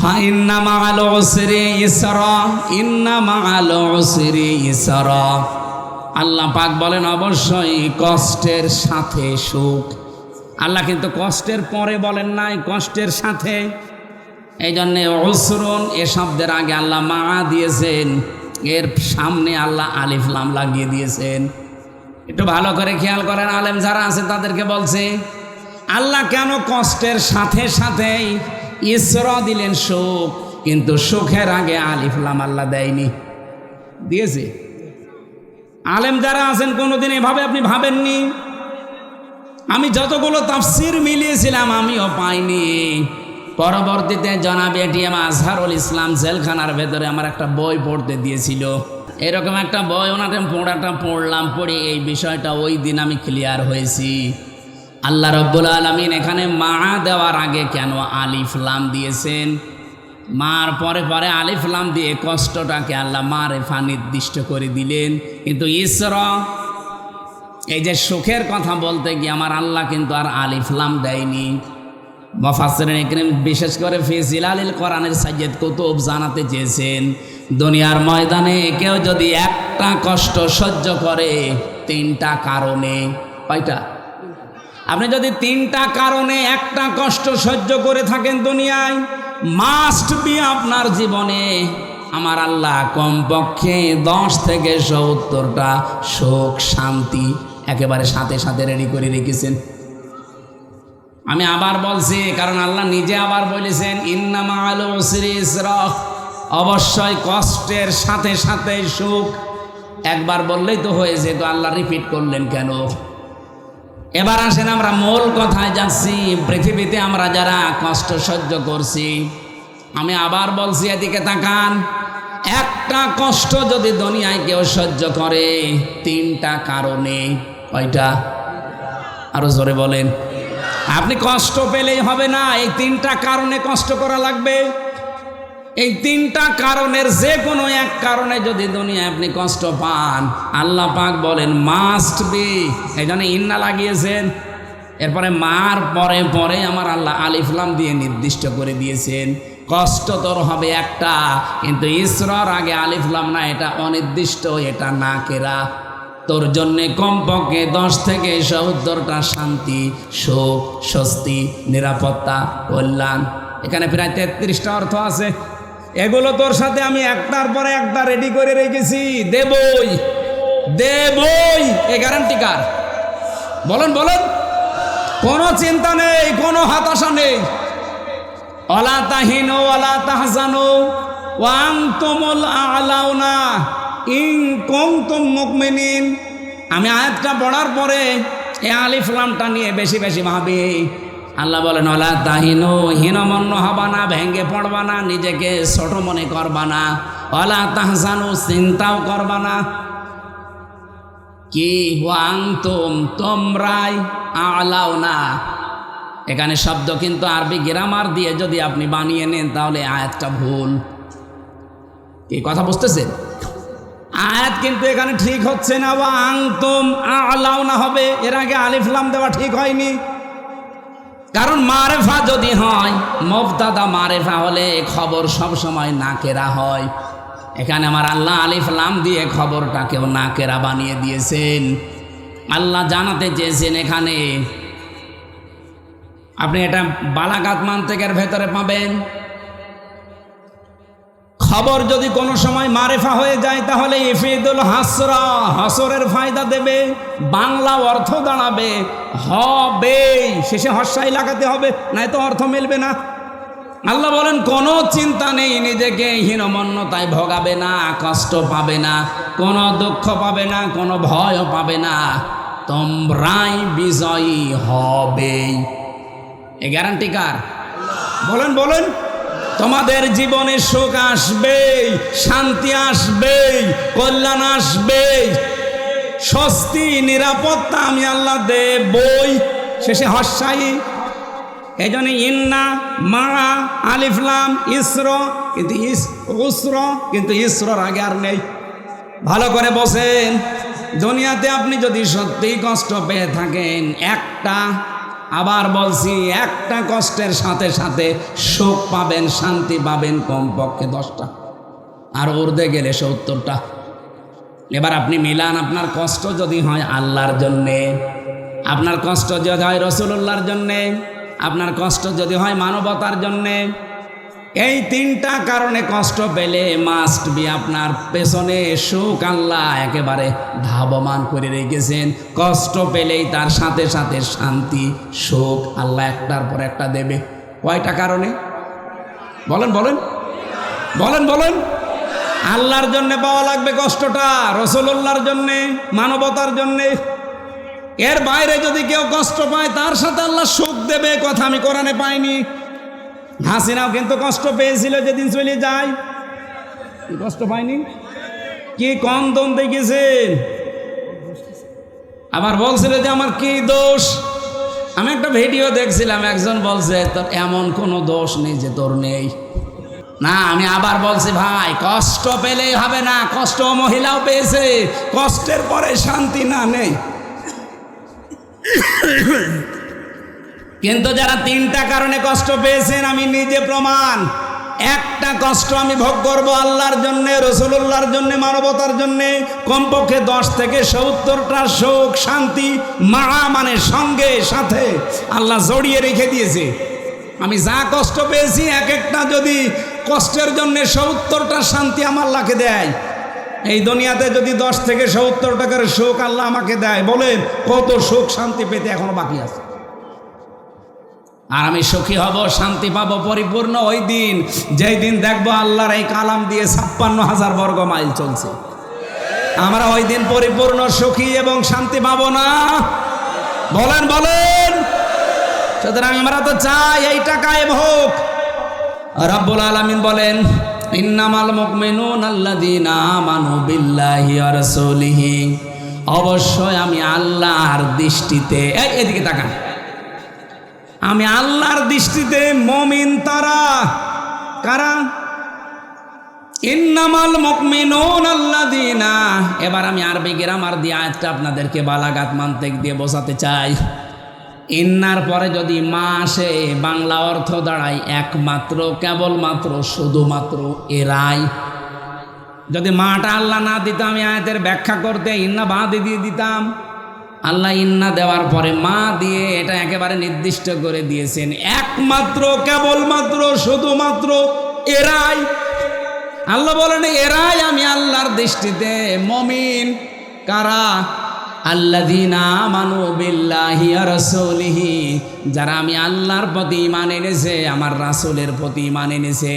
ফাইন্না মাআল উসরি ইসরা, ইন্না মাআল উসরি ইসরা। আল্লাহ পাক বলেন অবশ্যই কষ্টের সাথে সুখ। আল্লাহ কিন্তু কষ্টের পরে বলেন নাই, কষ্টের সাথে। এই জন্যে উসরুন এ শব্দের আগে আল্লাহ মা দিয়েছেন, এর সামনে আল্লাহ আলিফ লাম লাগিয়ে দিয়েছেন। একটু ভালো করে খেয়াল করেন, আলেম যারা আছে তাদেরকে বলছে আল্লাহ কেন কষ্টের সাথে সাথেই ইসরা দিলেন সুখ, কিন্তু সুখের আগে আলিফ লাম আল্লাহ দেয়নি, দিয়েছে? আলেম যারা আছেন কোনোদিন এভাবে আপনি ভাবেননি? আমি যতগুলো তাফসির মিলিয়েছিলাম আমিও পাইনি। পরবর্তীতে জনাব এটিএম আজহারুল ইসলাম জেলখানার ভেতরে আমার একটা বই পড়তে দিয়েছিল, এরকম একটা বই ওনাকে পড়লাম, পড়ে এই বিষয়টা ওই দিন আমি ক্লিয়ার হয়েছি। আল্লাহ রব্বুল আলামিন এখানে মা দেওয়ার আগে কেন আলিফ লাম দিয়েছেন, মার পরে পরে আলিফ লাম দিয়ে কষ্টটাকে আল্লাহ মারেফা নির্দিষ্ট করে দিলেন। কিন্তু ইসরা এই যে সুখের কথা বলতে গিয়ে আমার আল্লাহ কিন্তু আর আলিফ লাম দেয়নি। মুফাসসিরিন ইকরাম বিশেষ করে ফি জিলালিল কোরআনের সাইয়্যিদ কুতুব জানাতে চেয়েছেন, দুনিয়ার ময়দানে কেউ যদি একটা কষ্ট সহ্য করে তিনটা কারণে, কয়টা? আপনি যদি তিনটা কারণে একটা কষ্ট সহ্য করে থাকেন দুনিয়ায়, মাস্ট বি আপনার জীবনে আমার আল্লাহ কমপক্ষে 10 থেকে 70টা সুখ শান্তি একেবারে সাথে সাথে রেডি করে রেখেছেন। আমি আবার বলছি, কারণ আল্লাহ নিজে আবার বলেছেন ইন্না মাআল উসরি ইসরা, অবশ্যই কষ্টের সাথে সাথে সুখ। একবার বললেই তো হয়ে যেত, আল্লাহ রিপিট করলেন কেন? এবার আসেন আমরা মূল কথায় যাচ্ছি। পৃথিবীতে আমরা যারা কষ্ট সহ্য করছি, আমি আবার বলছি এদিকে তাকান, একটা কষ্ট যদি দুনিয়ায় কেউ সহ্য করে তিনটা কারণে, কয়টা? আরো জোরে বলেন। আপনি কষ্ট পেলেই হবে না, এই তিনটা কারণে কষ্ট করা লাগবে। এই তিনটা কারণের যে কোনো এক কারণে যদি দুনিয়ায় আপনি কষ্ট পান, আল্লাহ পাক বলেন মাস্ট বি, এই জন্য ইন্না লাগিয়েছেন। এরপরে মার পরে পরে আমার আল্লাহ আলিফ লাম দিয়ে নির্দিষ্ট করে দিয়েছেন কষ্ট তোর হবে একটা, কিন্তু ইসরার আগে আলিফ লাম না, এটা অনির্দিষ্ট, এটা না কেরা। তোর জন্যে কমপক্ষে 10 থেকে 70টা শান্তি, সুখ, স্বস্তি, নিরাপত্তা, কল্যাণ। এখানে প্রায় 33টা অর্থ আছে। এগুলো তোর সাথে আমি একটার পরে একটা রেডি করে রেখেছি, দেবই দেবই। এ গ্যারান্টি কার? বলেন বলেন। কোনো চিন্তা নেই, কোনো হতাশা নেই। ওয়ালা তাহিনু ওয়ালা তাহজানু ওয়া আনতুমুল আ'লাউনা ইন কুনতুম মুমিনিন। আমি আয়াতটা পড়ার পরে এই আলিফ লামটা নিয়ে বেশি বেশি ভাবি। আল্লাহ বলেন ওয়ালা তাহিনু, হীনমন্য হবা না, ভেঙ্গে পড়বা না, নিজেকে ছোট মনে করবা না। ওয়ালা তাহজানু, চিন্তাও করবা না। কি ওয়া আনতুম, তোমরাই, আ'লাউনা, এখানে শব্দ কিন্তু আরবি গ্রামার দিয়ে যদি আপনি বানিয়ে নেন তাহলে আয়াতটা ভুল। কি কথা বুঝতেছেন? আয়াত কিন্তু এখানে ঠিক হচ্ছে না, ওয়া আনতুম আ'লাউনা হবে। এর আগে আলিফ লাম দেওয়া ঠিক হয়নি। কারণ মারেফা যদি হয়, মুবতাদা মারেফা হলে খবর সব সময় নাকেরা হয়। এখানে আমার আল্লাহ আলিফ লাম দিয়ে খবরটাকেও নাকেরা বানিয়ে দিয়েছেন। আল্লাহ জানাতে চেয়েছেন এখানে, আপনি এটা বালাগাত মান্তেকের ভেতরে পাবেন। খবর যদি কোনো সময় মারেফা হয়ে যায় তাহলে ইফিদুল হাসরা, হাসরের ফায়দা দেবে, বাংলা অর্থ দাঁড়াবে হবে, শেষে হস্যাই লাগাতে হবে, নাই তো অর্থ মিলবে না। আল্লাহ বলেন কোনো চিন্তা নেই, নিজেকে হীনমন্যতায় ভোগাবে না, কষ্ট পাবে না, কোনো দুঃখ পাবে না, কোনো ভয়ও পাবে না, তোমরাই বিজয়ী হবে। এই গ্যারান্টি কার? বলেন বলেন। তোমাদের জীবনে সুখ আসবে, শান্তি আসবে, কল্যাণ আসবে, স্বস্তি, নিরাপত্তা আমি আল্লাহ দেবই। শেষে হস্যাই। এই জন্য ইন্না মা আলিফ লাম ইসরা, কিন্তু উসরা, কিন্তু ইসরার আগে আর নেই। ভালো করে বসেন। দুনিয়াতে আপনি যদি সত্যিই কষ্ট পেয়ে থাকেন, একটা আবার বলছি, একটা কষ্টের সাথে সাথে সুখ পাবেন, শান্তি পাবেন কমপক্ষে 10টা, আর উর্ধে গেলে 70টা। এবার আপনি মিলান, আপনার কষ্ট যদি হয় আল্লাহর জন্যে, আপনার কষ্ট যদি হয় রাসূলুল্লাহর জন্যে, আপনার কষ্ট যদি হয় মানবতার জন্যে, এই 3টা কারণে কষ্ট পেলে মাস্ট বি আপনার পেছনে সুখ আল্লাহ একেবারে ধাবমান করে রেখেছেন। কষ্ট পেলেই তার সাথে সাথে শান্তি, সুখ আল্লাহ একটার পর একটা দেবে। কয়টা কারণে? বলেন বলেন বলেন বলেন। আল্লাহর জন্যে পাওয়া লাগবে কষ্টটা, রাসূলুল্লাহর জন্যে, মানবতার জন্যে। এর বাইরে যদি কেউ কষ্ট পায় তার সাথে আল্লাহ সুখ দেবে, কথা আমি কোরআনে পাইনি। হাসিনাও কিন্তু কষ্ট পেয়েছিল যেদিন চলে যায়, কষ্ট পায়নি? কি কম দম দেখেছেন? আবার বলছিল যে আমার কি দোষ। আমি একটা ভিডিও দেখছিলাম, একজন বলছে তোর এমন কোনো দোষ নেই যে তোর নেই। না, আমি আবার বলছি ভাই, কষ্ট পেলেই হবে না, কষ্ট মহিলাও পেয়েছে, কষ্টের পরে শান্তি না নেই। কিন্তু যারা 3টা কারণে কষ্ট পেয়েছেন আমি নিজে প্রমাণ। একটা কষ্ট আমি ভোগ করব আল্লাহর জন্যে, রাসূলুল্লাহর জন্যে, মানবতার জন্যে, কমপক্ষে 10 থেকে 70টা সুখ শান্তি মানে সঙ্গে সাথে আল্লাহ জড়িয়ে রেখে দিয়েছে। আমি যা কষ্ট পেয়েছি এক একটা যদি কষ্টের জন্যে 70টা শান্তি আমার আল্লাহকে দেয়, এই দুনিয়াতে যদি 10 থেকে 70 টাকার সুখ আল্লাহ আমাকে দেয়, বলেন কত সুখ শান্তি পেতে এখনো বাকি আছে। আর আমি সুখী হব, শান্তি পাবো পরিপূর্ণ ওই দিন, যেই দিন দেখবো আল্লাহর এই কালাম দিয়ে 56,000 বর্গ মাইল চলছে। আমরা ওই দিন পরিপূর্ণ সুখী এবং শান্তি পাবো না? বলেন বলেন। সুতরাং আমরা তো চাই এইটা কায়েম হোক। রব্বুল আলামিন বলেন, ইন্নামাল মুমিনুনা আল্লাযীনা আমানু বিল্লাহি ওয়া রাসূলিহি, অবশ্যই আমি আল্লাহর দৃষ্টিতে, এদিকে তাকান, আমি আল্লাহর দৃষ্টিতে মুমিন তারা কারা? ইন্নামাল মুমিনুনা আল্লাযীনা। এবার আমি আরবি গ্রামার দিয়ে আয়াতটা আপনাদেরকে বালাগাত মান্তিক দিয়ে বোঝাতে চাই। ইন্নার পরে যদি মা আসে, বাংলা অর্থ দাঁড়ায় একমাত্র, কেবলমাত্র, শুধুমাত্র, এরাই। যদি মাটা আল্লাহ না দিত আমি আয়াতের ব্যাখ্যা করতে ইন্না বাদে দিয়ে দিতাম। আল্লাহ ইন্না দেওয়ার পরে মা দিয়ে এটা একেবারে নির্দিষ্ট করে দিয়েছেন, একমাত্র, কেবলমাত্র, শুধুমাত্র, এরাই। আল্লাহ বলেন এরাই আমি আল্লাহর দৃষ্টিতে মুমিন। কারা? আল্লাযীনা আমানু বিল্লাহি ওয়া রাসূলিহি, যারা আমি আল্লাহর প্রতি ঈমান এনেছে, আমার রাসূলের প্রতি ঈমান এনেছে।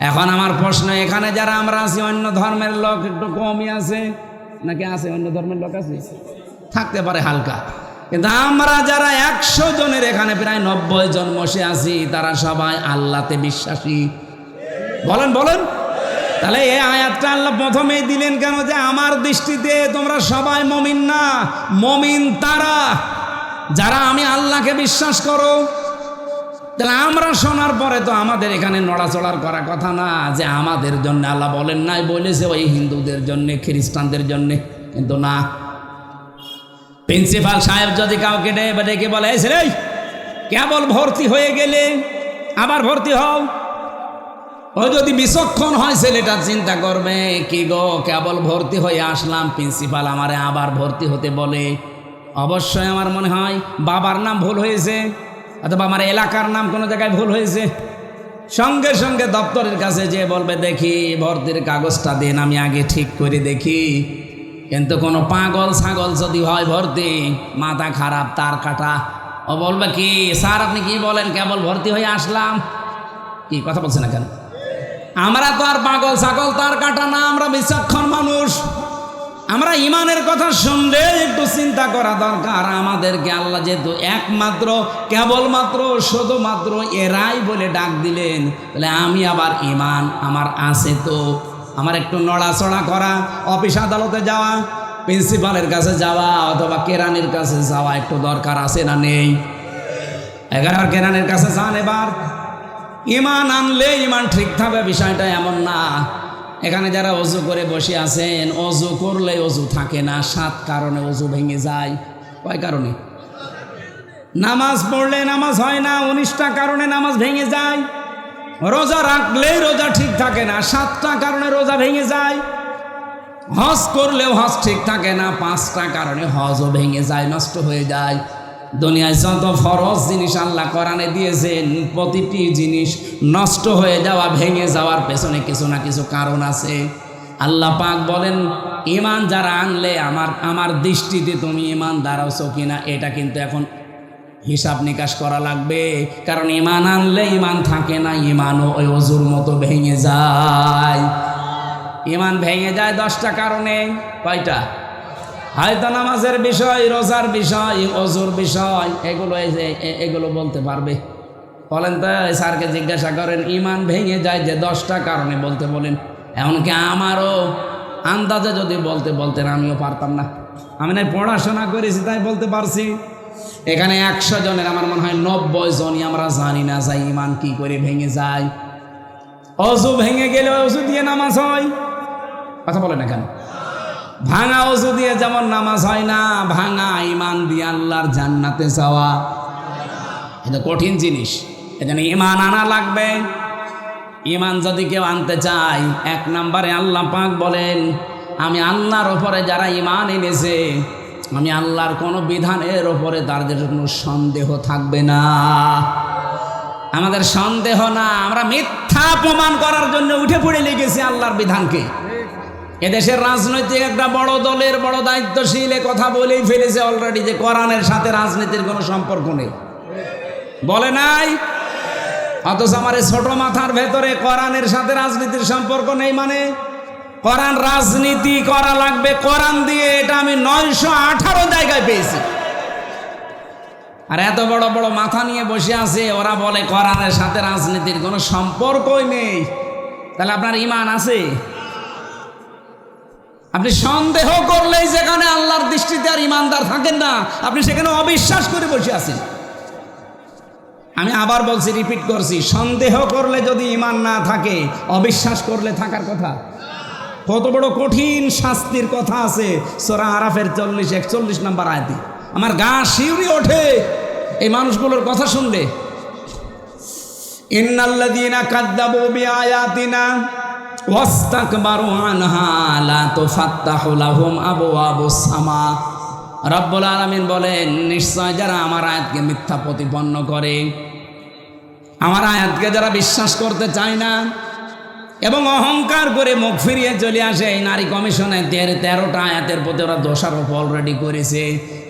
এখন আমার প্রশ্ন, এখানে যারা আমরা আছি অন্য ধর্মের লোক একটু কমই আছে নাকি আছে? অন্য ধর্মের লোক আছে, থাকতে পারে হালকা, কিন্তু আমরা যারা 100 জনের এখানে প্রায় 90 জন বসে আছি, তারা সবাই আল্লাহতে বিশ্বাসী। বলেন বলেন। তাহলে এই আয়াতটা আল্লাহ প্রথমেই দিলেন কেন? যে আমার দৃষ্টিতে তোমরা সবাই মুমিন না, মুমিন তারা যারা আমি আল্লাহকে বিশ্বাস করো। তাহলে আমরা শোনার পরে তো আমাদের এখানে নড়াচড়ার করা কথা না, যে আমাদের জন্য আল্লাহ বলেন নাই, বলেছে ওই হিন্দুদের জন্য, খ্রিস্টানদের জন্য, কিন্তু না। প্রিন্সিপাল সাহেব যদি কাউকে ডেকে বলে, এই রে কেবল ভর্তি হয়ে গেলে আবার ভর্তি হও, ও যদি বিচক্ষণ হয় ছেলেটা চিন্তা করবে, কি গো কেবল ভর্তি হয়ে আসলাম, প্রিন্সিপাল আমারে আবার ভর্তি হতে বলে, অবশ্যই আমার মনে হয় বাবার নাম ভুল হয়েছে, অথবা আমার এলাকার নাম কোনো জায়গায় ভুল হয়েছে। সঙ্গে সঙ্গে দপ্তরের কাছে যে বলবে, দেখি ভর্তির কাগজটা দিন, আমি আগে ঠিক করে দেখি। কিন্তু কোনো পাগল ছাগল যদি হয় ভর্তি, মাথা খারাপ, তার কাটা, ও বলবে কি স্যার আপনি কি বলেন, কেবল ভর্তি হয়ে আসলাম, কি কথা বলছেন না কেন? আমরা তো আর পাগল ছাগল তার কাটা না, আমরা বিচক্ষণ মানুষ। আমরা ইমানের কথা শুনলে একটু চিন্তা করা দরকার। আমাদেরকে আল্লাহ যেহেতু একমাত্র, কেবলমাত্র, শুধুমাত্র এরাই বলে ডাক দিলেন, তাহলে আমি আবার ইমান আমার আছে তো, আমার একটু নড়াচড়া করা, অফিস আদালতে যাওয়া, প্রিন্সিপালের কাছে যাওয়া, অথবা কেরানির কাছে যাওয়া একটু দরকার আছে না নেই? 11 কেরানির কাছে যান। এবার ইমান আনলে ইমান ঠিক থাকবে, বিষয়টা এমন না। এখানে যারা অজু করে বসে আছেন, অজু করলে অজু থাকে না, 7 কারণে অজু ভেঙে যায়। কয় কারণে? নামাজ পড়লে নামাজ হয় না, 19টা কারণে নামাজ ভেঙে যায়। রোজা রাখলেই রোজা ঠিক থাকে না, 7টা কারণে রোজা ভেঙে যায়। হজ করলেও হজ ঠিক থাকে না, 5টা কারণে হজও ভেঙে যায়, নষ্ট হয়ে যায়। দুনিয়ায় যত ফরজ জিনিস আল্লাহ কোরআনে দিয়েছেন, প্রতিটি জিনিস নষ্ট হয়ে যাওয়া, ভেঙে যাওয়ার পেছনে কিছু না কিছু কারণ আছে। আল্লাহ পাক বলেন, ঈমান যারা আনলে আমার দৃষ্টিতে তুমি ঈমানদার আছো কিনা, এটা কিন্তু এখন হিসাব নিকাশ করা লাগবে। কারণ ঈমান আনলে ঈমান থাকে না, ঈমানও ওই অজুর মতো ভেঙে যায়। ঈমান ভেঙে যায় 10টা কারণে। কয়টা? হয়তো নামাজের বিষয়, রোজার বিষয়, অজুর বিষয়, এগুলো বলতে পারবে। বলেন তো, স্যারকে জিজ্ঞাসা করেন ঈমান ভেঙে যায় যে 10টা কারণে বলতে বলেন। এমনকি আমারও আন্দাজে যদি বলতেন আমিও পারতাম না। আমি না পড়াশোনা করেছি তাই বলতে পারছি। এখানে 100 জনের আমার মনে হয় 90 জনই আমরা জানি না যে ঈমান কি করে ভেঙে যায়। অজু ভেঙে গেলে অজু দিয়ে নামাজ হয়, কথা বলে না কেন? ভাঙা অজু দিয়ে যেমন নামাজ হয় না, ভাঙা ঈমান দিয়ে আল্লাহর জান্নাতে যাওয়া এটা কঠিন জিনিস। এজন্য ঈমান আনা লাগবে। ঈমান যদি কেউ আনতে চায়, 1 নম্বরে আল্লাহ পাক বলেন, আমি আল্লাহর ওপরে যারা ঈমান এনেছে, আমি আল্লাহর কোনো বিধানের ওপরে তাদের কোনো সন্দেহ থাকবে না। আমাদের সন্দেহ না, আমরা মিথ্যা প্রমাণ করার জন্য উঠে পড়ে লেগেছি আল্লাহর বিধানকে। এদেশের রাজনৈতিক একটা বড় দলের বড় দায়িত্বশীল কথা বলেই ফেলেছে অলরেডি যে কোরআনের সাথে রাজনীতির কোনো সম্পর্ক নেই, বলে নাই? অথচ আমার এই ছোট মাথার ভেতরে কোরআনের সাথে রাজনীতির সম্পর্ক নেই মানে কোরআন রাজনীতি করা লাগবে কোরআন দিয়ে, এটা আমি 918 জায়গায় পেয়েছি। আর এত বড় বড় মাথা নিয়ে বসে আছে, ওরা বলে কোরআনের সাথে রাজনীতির কোনো সম্পর্কই নেই। তাহলে আপনার ঈমান আছে? আপনি সন্দেহ করলেই যেখানে আল্লাহর দৃষ্টিতে আর ঈমানদার থাকেন না, আপনি সেখানে অবিশ্বাস করে বসে আছেন। আমি আবার বলছি, রিপিট করছি, সন্দেহ করলে যদি ঈমান না থাকে, অবিশ্বাস করলে থাকার কথা। কত বড় কঠিন শাস্তির কথা আছে সূরা আরাফের 40-41 নম্বর আয়াতে। আমার গা শিউরে ওঠে এই মানুষগুলোর কথা শুনলে। ইন্নাল্লাযীনা কাযযাবু বিআয়াতিনা ওয়াস্তাকবারু আনহা লা তুফাত্তাহু লাহুম আবওয়াবুস সামা। রব্বুল আলামিন বলেন, নিশ্চয় যারা আমার আয়াতকে মিথ্যা প্রতিপন্ন করে, আমার আয়াতকে যারা বিশ্বাস করতে চায় না এবং অহংকার করে মুখ ফিরিয়ে চলে আসে, এই নারী কমিশনে 13টা আয়াতের প্রতি ওরা দোষারোপ অলরেডি করেছে।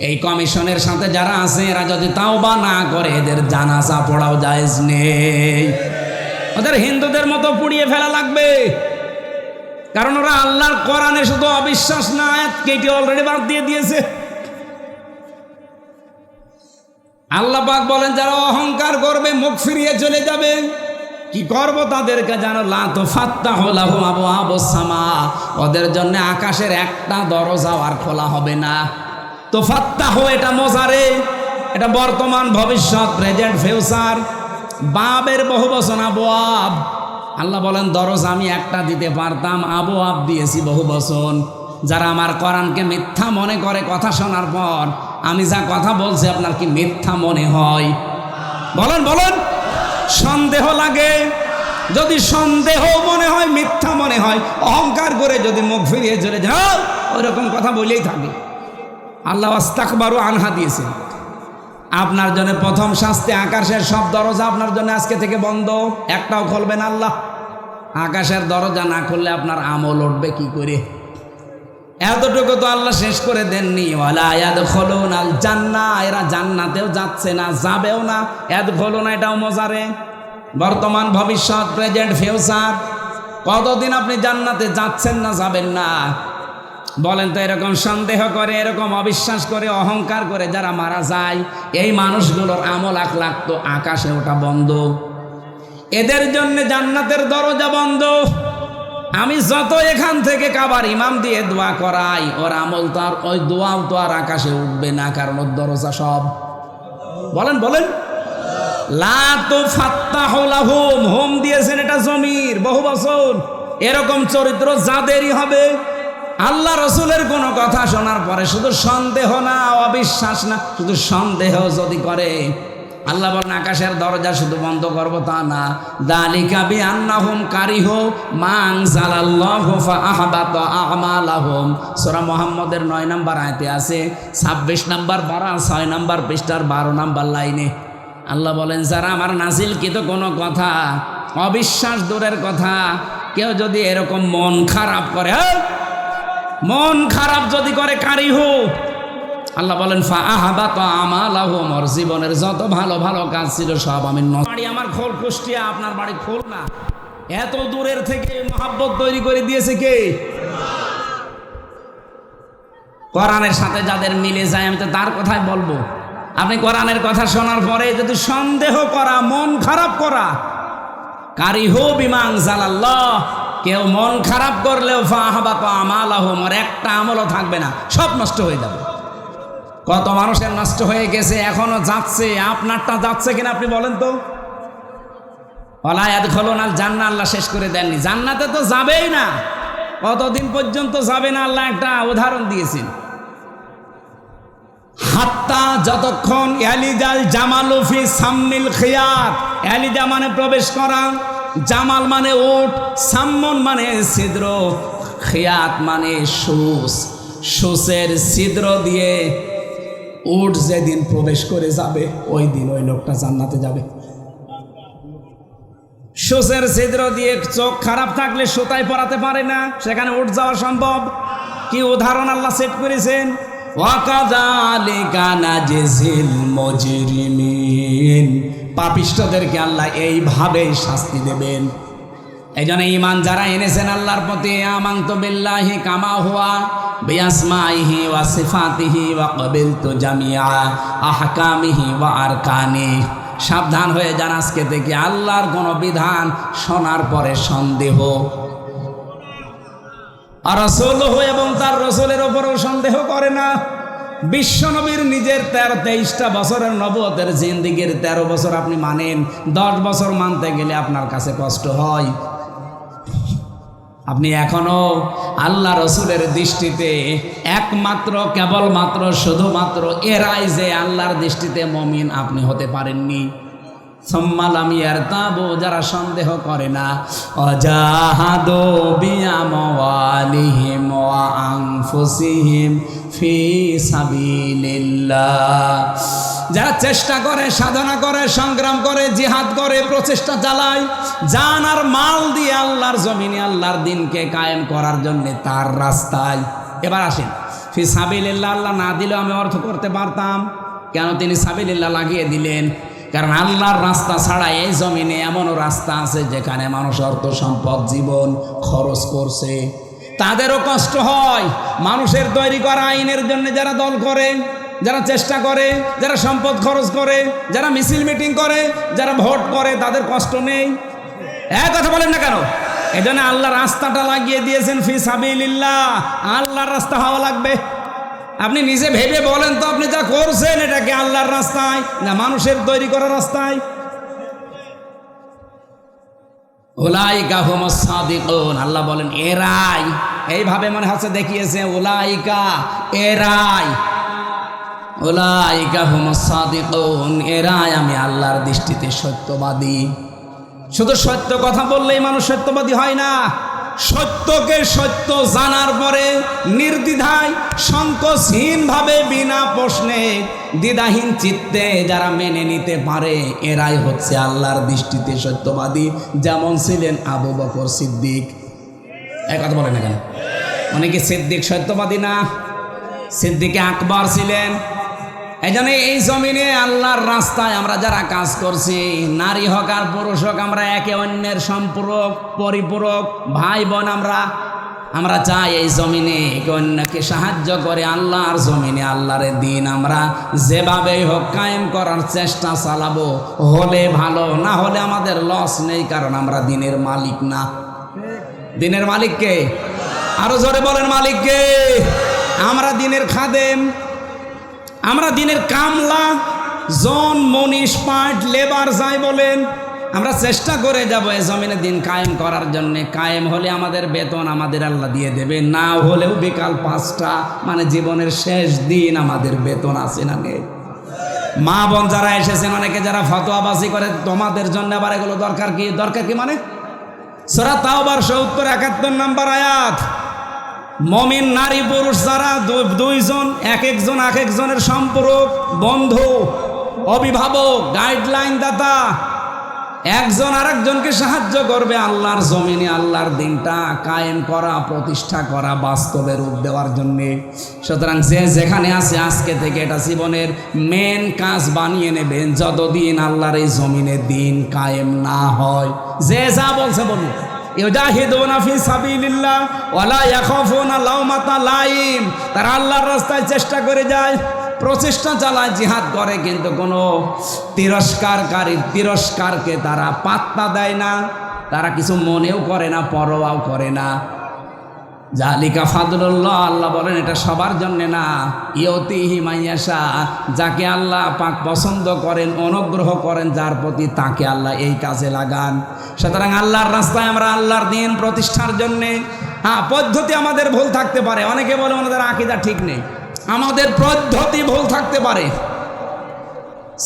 এই কমিশনের সাথে যারা আছে, এরা যদি তাওবা না করে, এদের জানাজা পড়াও জায়েজ নেই। ওদের হিন্দুদের মতো পুড়িয়ে ফেলা লাগবে। কারণ ওরা আল্লাহর কোরআনে শুধু অবিশ্বাস না, আয়াত কেটে অলরেডি বাদ দিয়ে দিয়েছে। আল্লাহ পাক বলেন, যারা অহংকার করবে, মুখ ফিরিয়ে চলে যাবে, কি করব তাদেরকে জানো? লা তুফাত্তাহু লাহুম আবওয়াবুস সামা। ওদের জন্য আকাশের একটা দরজাও আর খোলা হবে না। তুফাত্তাহু এটা মোজারে, এটা বর্তমান, ভবিষ্যৎ, প্রেজেন্ট, ফিউচার, বাবের বহু বচন আবওয়াব। আল্লাহ বলেন, দরজা আমি একটা দিতে পারতাম, আবওয়াব দিয়েছি বহু বচন। যারা আমার কোরআনকে মিথ্যা মনে করে, কথা শোনার পর আমি যা কথা বলছি আপনার কি মিথ্যা মনে হয়? বলেন বলেন। সন্দেহ লাগে? যদি সন্দেহ মনে হয়, মিথ্যা মনে হয়, অহংকার করে যদি মুখ ফিরিয়ে চলে যাও, ওইরকম কথা বলেই থাকে। আল্লাহ ওয়াস্তাকবারু আনহা দিয়েছেন। আপনার জন্য প্রথম শাস্তি, আকাশের সব দরজা আপনার জন্য আজকে থেকে বন্ধ, একটাও খুলবেন আল্লাহ। আকাশের দরজা না খুললে আপনার আমল উঠবে কি করে? এতটুকু তো আল্লাহ শেষ করে দেননি, ওয়ালা ইয়াদখুলুনাল জান্নাহ, এরা জান্নাতেও যাচ্ছে না, যাবেও না। ইয়াদখুলুনা এটাও মজারে, বর্তমান, ভবিষ্যৎ, প্রেজেন্ট, ফিউচার। কতদিন আপনি জান্নাতে যাচ্ছেন না, যাবেন না? বলেন তো। এরকম সন্দেহ করে, এরকম অবিশ্বাস করে, অহংকার করে যারা মারা যায়, এই মানুষগুলোর আমল আখলাক তো আকাশে ওটা বন্ধ। এদের জন্য জান্নাতের দরজা বন্ধ। আমি যত এখান থেকে কাবার ইমাম দিয়ে দোয়া করাই, ওর আমল তো আর, ওই দোয়াও তো আর আকাশে উঠবে না, কারণ ওর দরজা সব। বলেন বলেন। লা তুফাত্তাহু লাহুম, হোম দিয়েছেন, এটা জমির, বহু বছর। এরকম চরিত্র যাদেরই হবে, আল্লাহ রসুলের কোনো কথা শোনার পরে শুধু সন্দেহ না, অবিশ্বাস না, শুধু সন্দেহ যদি করে, আল্লাহ বলেন আকাশের দরজা শুধু বন্ধ করবো তা না, যালিকা বিআন্নাহুম কারিহু মা আনজালাল্লাহু ফাআহবাতা আ'মালাহুম। সূরা মুহাম্মদের 9 নম্বর আয়াতে আছে, 26 নম্বর পারা 6 নম্বর পৃষ্ঠার 12 নম্বর লাইনে আল্লাহ বলেন যারা আমার নাজিলকৃত কোনো কথা অবিশ্বাস দূরের কথা, কেউ যদি এরকম মন খারাপ করে, মন খারাপ যদি করে, কারিহু, আল্লাহ বলেন ফাআহবাতা আমালাহুম, ওর জীবনের যত ভালো ভালো কাজ ছিল সব আমি বাড়ি আমার খোল কুষ্টিয়া, আপনার বাড়ি খোল না, এত দূরের থেকে মহব্বত তৈরি করে দিয়েছে কে? কোরআনের সাথে যাদের মিলে যায় আমি তো তার কথাই বলবো। আপনি কোরআনের কথা শোনার পরে যদি সন্দেহ করা, মন খারাপ করা, কারিহু বিমা আনজালাল্লাহ, কেউ মন খারাপ করলেও ফাআহবাতা আমালাহুম, ওর একটা আমলও থাকবে না, সব নষ্ট হয়ে যাবে। কত মানুষের নষ্ট হয়ে গেছে, এখনো যাচ্ছে, আপনারটা যাচ্ছে কিনা আপনি বলেন তো? ওয়ালা ইয়াদখুলুনাল জান্নাহ, আল্লাহ শেষ করে দেননি, জান্নাতে তো যাবেই না, কতদিন পর্যন্ত যাবে না আল্লাহ একটা উদাহরণ দিয়েছেন। হাত্তা, যতক্ষণ ইয়ালিজাল জামালু ফি সামনিল খিয়াত, ইয়ালিজা মানে প্রবেশ করা, জামাল মানে উট, সাম্মন মানে ছিদ্র, খিয়াত মানে সুস, সুসের ছিদ্র দিয়ে উট যেদিন প্রবেশ করে যাবে ওই দিন ওই লোকটা জান্নাতে যাবে। সুসের ছিদ্র দিয়ে চোখ খারাপ থাকলে সুতায় পরাতে পারে না, সেখানে উট যাওয়া সম্ভব। কি উদাহরণ আল্লাহ সেট করেছেন, ওয়াকাযালিকা নাজিল মুজরিমিন, পাপিষ্ঠদেরকে আল্লাহ এইভাবেই শাস্তি দেবেন। এই জন্য ঈমান যারা এনেছেন আল্লাহর প্রতি, আমানতু বিল্লাহি কামা হুয়া বিআসমাইহি ওয়া সিফাতিহি ওয়া ক্বাবিলতু জামিআ আহকামিহি ওয়া আরকানিহি, সাবধান হয়ে যান আজকে থেকে আল্লাহর কোনো বিধান শোনার পরে সন্দেহ, আর রাসূলুহু এবং তার রাসূলের উপরও সন্দেহ করে না। বিশ্বনবীর নিজের 23টা বছরের নবুয়তের জিন্দেগীর 13 বছর আপনি মানেন, 10 বছর মানতে গেলে আপনার কাছে কষ্ট হয়। আপনি এখনো আল্লাহ রসুলের দৃষ্টিতে একমাত্র, কেবলমাত্র, শুধুমাত্র এরাই যে আল্লাহর দৃষ্টিতে মুমিন আপনি হতে পারেননি। সুম্মা লাম ইয়ারতাবু, যারা সন্দেহ করে না, ওয়াজাহাদু বিআমওয়ালিহিম ওয়া আনফুসিহিম ফি সাবিলিল্লাহ, যারা চেষ্টা করে, সাধনা করে, সংগ্রাম করে, জিহাদ করে, প্রচেষ্টা চালায়, জান আর মাল দিয়ে আল্লাহর জমিনে আল্লাহর দিনকে কায়েম করার জন্য তার রাস্তায়। এবার আসেন, ফি সাবিলিল্লাহ আল্লাহ না দিলেও আমি অর্থ করতে পারতাম, কেন তিনি সাবিলিল্লাহ লাগিয়ে দিলেন? কারণ আল্লাহর রাস্তা ছাড়া এই জমিনে এমনও রাস্তা আছে যেখানে মানুষ অর্থ সম্পদ জীবন খরচ করছে, তাদেরও কষ্ট হয়। মানুষের তৈরি করা আইনের জন্য যারা দল করে, যারা চেষ্টা করে, যারা সম্পদ খরচ করে, যারা মিছিল মিটিং করে, যারা ভোট করে, তাদের কষ্ট নেই। এক কথা বলেন না কেন? এই জন্য আল্লাহ রাস্তাটা লাগিয়ে দিয়েছেন ফি সাবিলিল্লাহ, আল্লাহর রাস্তা হওয়া লাগবে। আপনি নিজে ভেবে বলেন তো, আপনি যা করছেন এটা কি আল্লাহর রাস্তায় না মানুষের তৈরি করা রাস্তায়? উলাইকা হুমুস সাদিকুন, আল্লাহ বলেন এরাই, এইভাবে মনে হচ্ছে দেখিয়েছে, উলাইকা এরাই, উলাইকা হুমুস সাদিকুন, এরাই আমি আল্লাহর দৃষ্টিতে সত্যবাদী। শুধু সত্য কথা বললেই মানুষ সত্যবাদী হয় না, সত্যকে সত্য জানার পরে নির্দ্বিধায়, সংকোচহীনভাবে, বিনা প্রশ্নে, দ্বিধাহীন চিত্তে যারা মেনে নিতে পারে, এরাই হচ্ছে আল্লাহর দৃষ্টিতে সত্যবাদী। যেমন ছিলেন আবু বকর সিদ্দিক। এক কথা বলেন না কেন? অনেকে সিদ্দিক সত্যবাদী না, সিদ্দিকে আকবর ছিলেন। এই জন্য এই জমিনে আল্লাহর রাস্তায় আমরা যারা কাজ করছি, নারী হোক আর পুরুষ হোক, আমরা একে অন্যের সম্পূরক, পরিপূরক, ভাই বোন। আমরা চাই এই জমিনে একে অন্যকে সাহায্য করে আল্লাহর জমিনে আল্লাহর দিন আমরা যেভাবে হোক কায়েম করার চেষ্টা চালাবো। হলে ভালো, না হলে আমাদের লস নেই, কারণ আমরা দিনের মালিক না। দিনের মালিককে আরো জোরে বলেন, মালিককে। আমরা দিনের খাদেম, আমরা দিনের কামলা, জন, মনীষ, পাট, লেবার যাই বলেন, আমরা চেষ্টা করে যাব এই জমিনে দিন কায়েম করার জন্য। কায়েম হলে আমাদের বেতন আমাদের আল্লাহ দিয়ে দেবে, না হলেও বিকাল 5টা মানে জীবনের শেষ দিন আমাদের বেতন আছে না নেই? মা বোন যারা এসেছেন, অনেকে যারা ফতোয়াবাজি করে, তোমাদের জন্য আবার এগুলো দরকার কি? দরকার কি মানে সূরা তাওবার 70-71 নম্বর আয়াত, মুমিন নারী পুরুষ যারা দুইজন, এক একজনের সম্পর্ক, বন্ধু, অভিভাবক, গাইডলাইন দাতা, একজন আরেকজনকে সাহায্য করবে আল্লাহর জমিনে আল্লাহর দিনটা কায়েম করা, প্রতিষ্ঠা করা, বাস্তবে রূপ দেওয়ার জন্যে। সুতরাং যে যেখানে আছে আজকে থেকে এটা জীবনের মেন কাজ বানিয়ে নেবেন, যতদিন আল্লাহর এই জমিনে দিন কায়েম না হয়। যে যা বলছে বলুন, ইউজাহিদুনা ফি সাবিলিল্লাহ ওয়ালা ইয়াখাফুনা লাওমাতা লাইম, তারা আল্লাহর রাস্তায় চেষ্টা করে যায়, প্রচেষ্টা চালায়, জিহাদ করে, কিন্তু কোনো তিরস্কারকে তারা পাত্তা দেয় না, তারা কিছু মনেও করে না, পরোয়াও করে না। জালিকা ফাদলুল্লাহ, আল্লাহ বলেন এটা সবার জন্য না, ইউতিহি মাইয়াশা, যাকে আল্লাহ পাক পছন্দ করেন, অনুগ্রহ করেন যার প্রতি, তাকে আল্লাহ এই কাজে লাগান। সুতরাং আল্লাহর রাস্তায় আমরা আল্লাহর দ্বীন প্রতিষ্ঠার জন্যে, পদ্ধতি আমাদের ভুল থাকতে পারে, অনেকে বলে আমাদের আকীদা ঠিক নেই, আমাদের পদ্ধতি ভুল থাকতে পারে।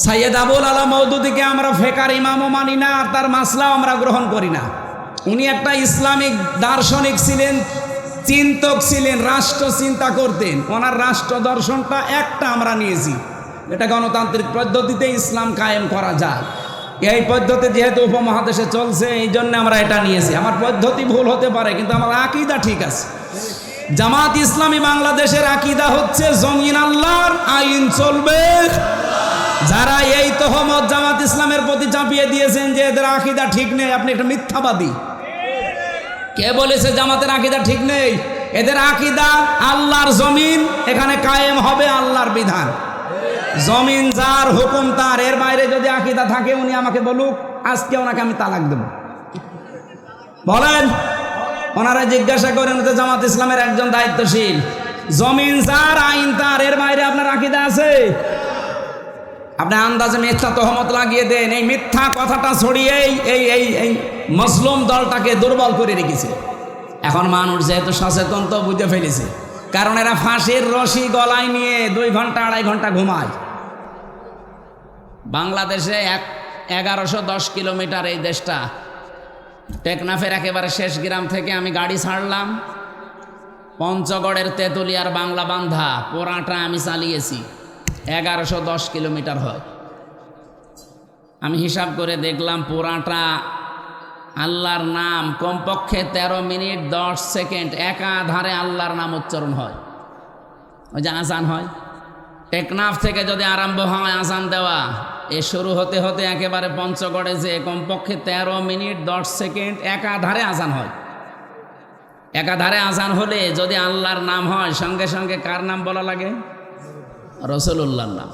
সৈয়দ আবুল আলা মওদুদীকে আমরা ফেকার ইমামও মানি না, আর তার মাসলাও আমরা গ্রহণ করি না। উনি একটা ইসলামিক দার্শনিক ছিলেন, চিন্তক ছিলেন, রাষ্ট্র চিন্তা করতেন। ওনার রাষ্ট্র দর্শনটা একটা আমরা নিয়েছি, এটা গণতান্ত্রিক পদ্ধতিতে ইসলাম কায়েম করা যায়। এই পদ্ধতি যেহেতু উপমহাদেশে চলছে, এই জন্য আমরা এটা নিয়েছি। আমার পদ্ধতি ভুল হতে পারে, কিন্তু আমার আকীদা ঠিক আছে। জামাত ইসলামী বাংলাদেশের আকীদা হচ্ছে জমিন আল্লাহর, আইন চলবে। যারা এই তহমত জামাত ইসলামের প্রতি চাপিয়ে দিয়েছেন যে এদের আকীদা ঠিক নেই, আপনি একটা মিথ্যাবাদী। কে বলেছে জামাতের আকীদা ঠিক নেই? এদের আকীদা আল্লাহর জমিন, এখানে কায়েম হবে আল্লাহর বিধান, জমিন যার, হুকুম তার। এর বাইরে যদি আকীদা থাকে উনি আমাকে বলুক, আজকে ওনাকে আমি তালাক দেব। বলেন, ওনারা জিজ্ঞাসা করেন, তো জামাত ইসলামের একজন দায়িত্বশীল, জমিন যার, আইন তার, এর বাইরে আপনার আকীদা আছে? আপনি আন্দাজে মিথ্যা তহমত লাগিয়ে দেন। এই মিথ্যা কথাটা ছড়িয়ে এই মুসলিম দলটাকে দুর্বল করে রেখেছে। এখন মানুষ যেহেতু সচেতন, তো বুঝে ফেলেছে, কারণ এরা ফাঁসির রশি গলায় নিয়ে 2 ঘন্টা 2.5 ঘন্টা ঘুমায়। বাংলাদেশে 1110 কিলোমিটার এই দেশটা। টেকনাফের একেবারে শেষ গ্রাম থেকে আমি গাড়ি ছাড়লাম, পঞ্চগড়ের তেতুলিয়ার বাংলা বান্ধা পোড়াটা আমি চালিয়েছি, 1110 কিলোমিটার হয়। আমি হিসাব করে দেখলাম পোড়াটা আল্লাহর নাম কমপক্ষে 13 মিনিট 10 সেকেন্ড একাধারে আল্লাহর নাম উচ্চারণ হয়। ওই যে আজান হয়, টেকনাফ থেকে যদি আরম্ভ হয় আজান দেওয়া, শুরু হতে হতে একেবারে পঞ্চগড়ে যে কমপক্ষে 13 মিনিট 10 সেকেন্ড একাধারে আজান হয়। একাধারে আজান হলে যদি আল্লাহর নাম হয়, সঙ্গে সঙ্গে কার নাম বলা লাগে? রাসূলুল্লাহর নাম।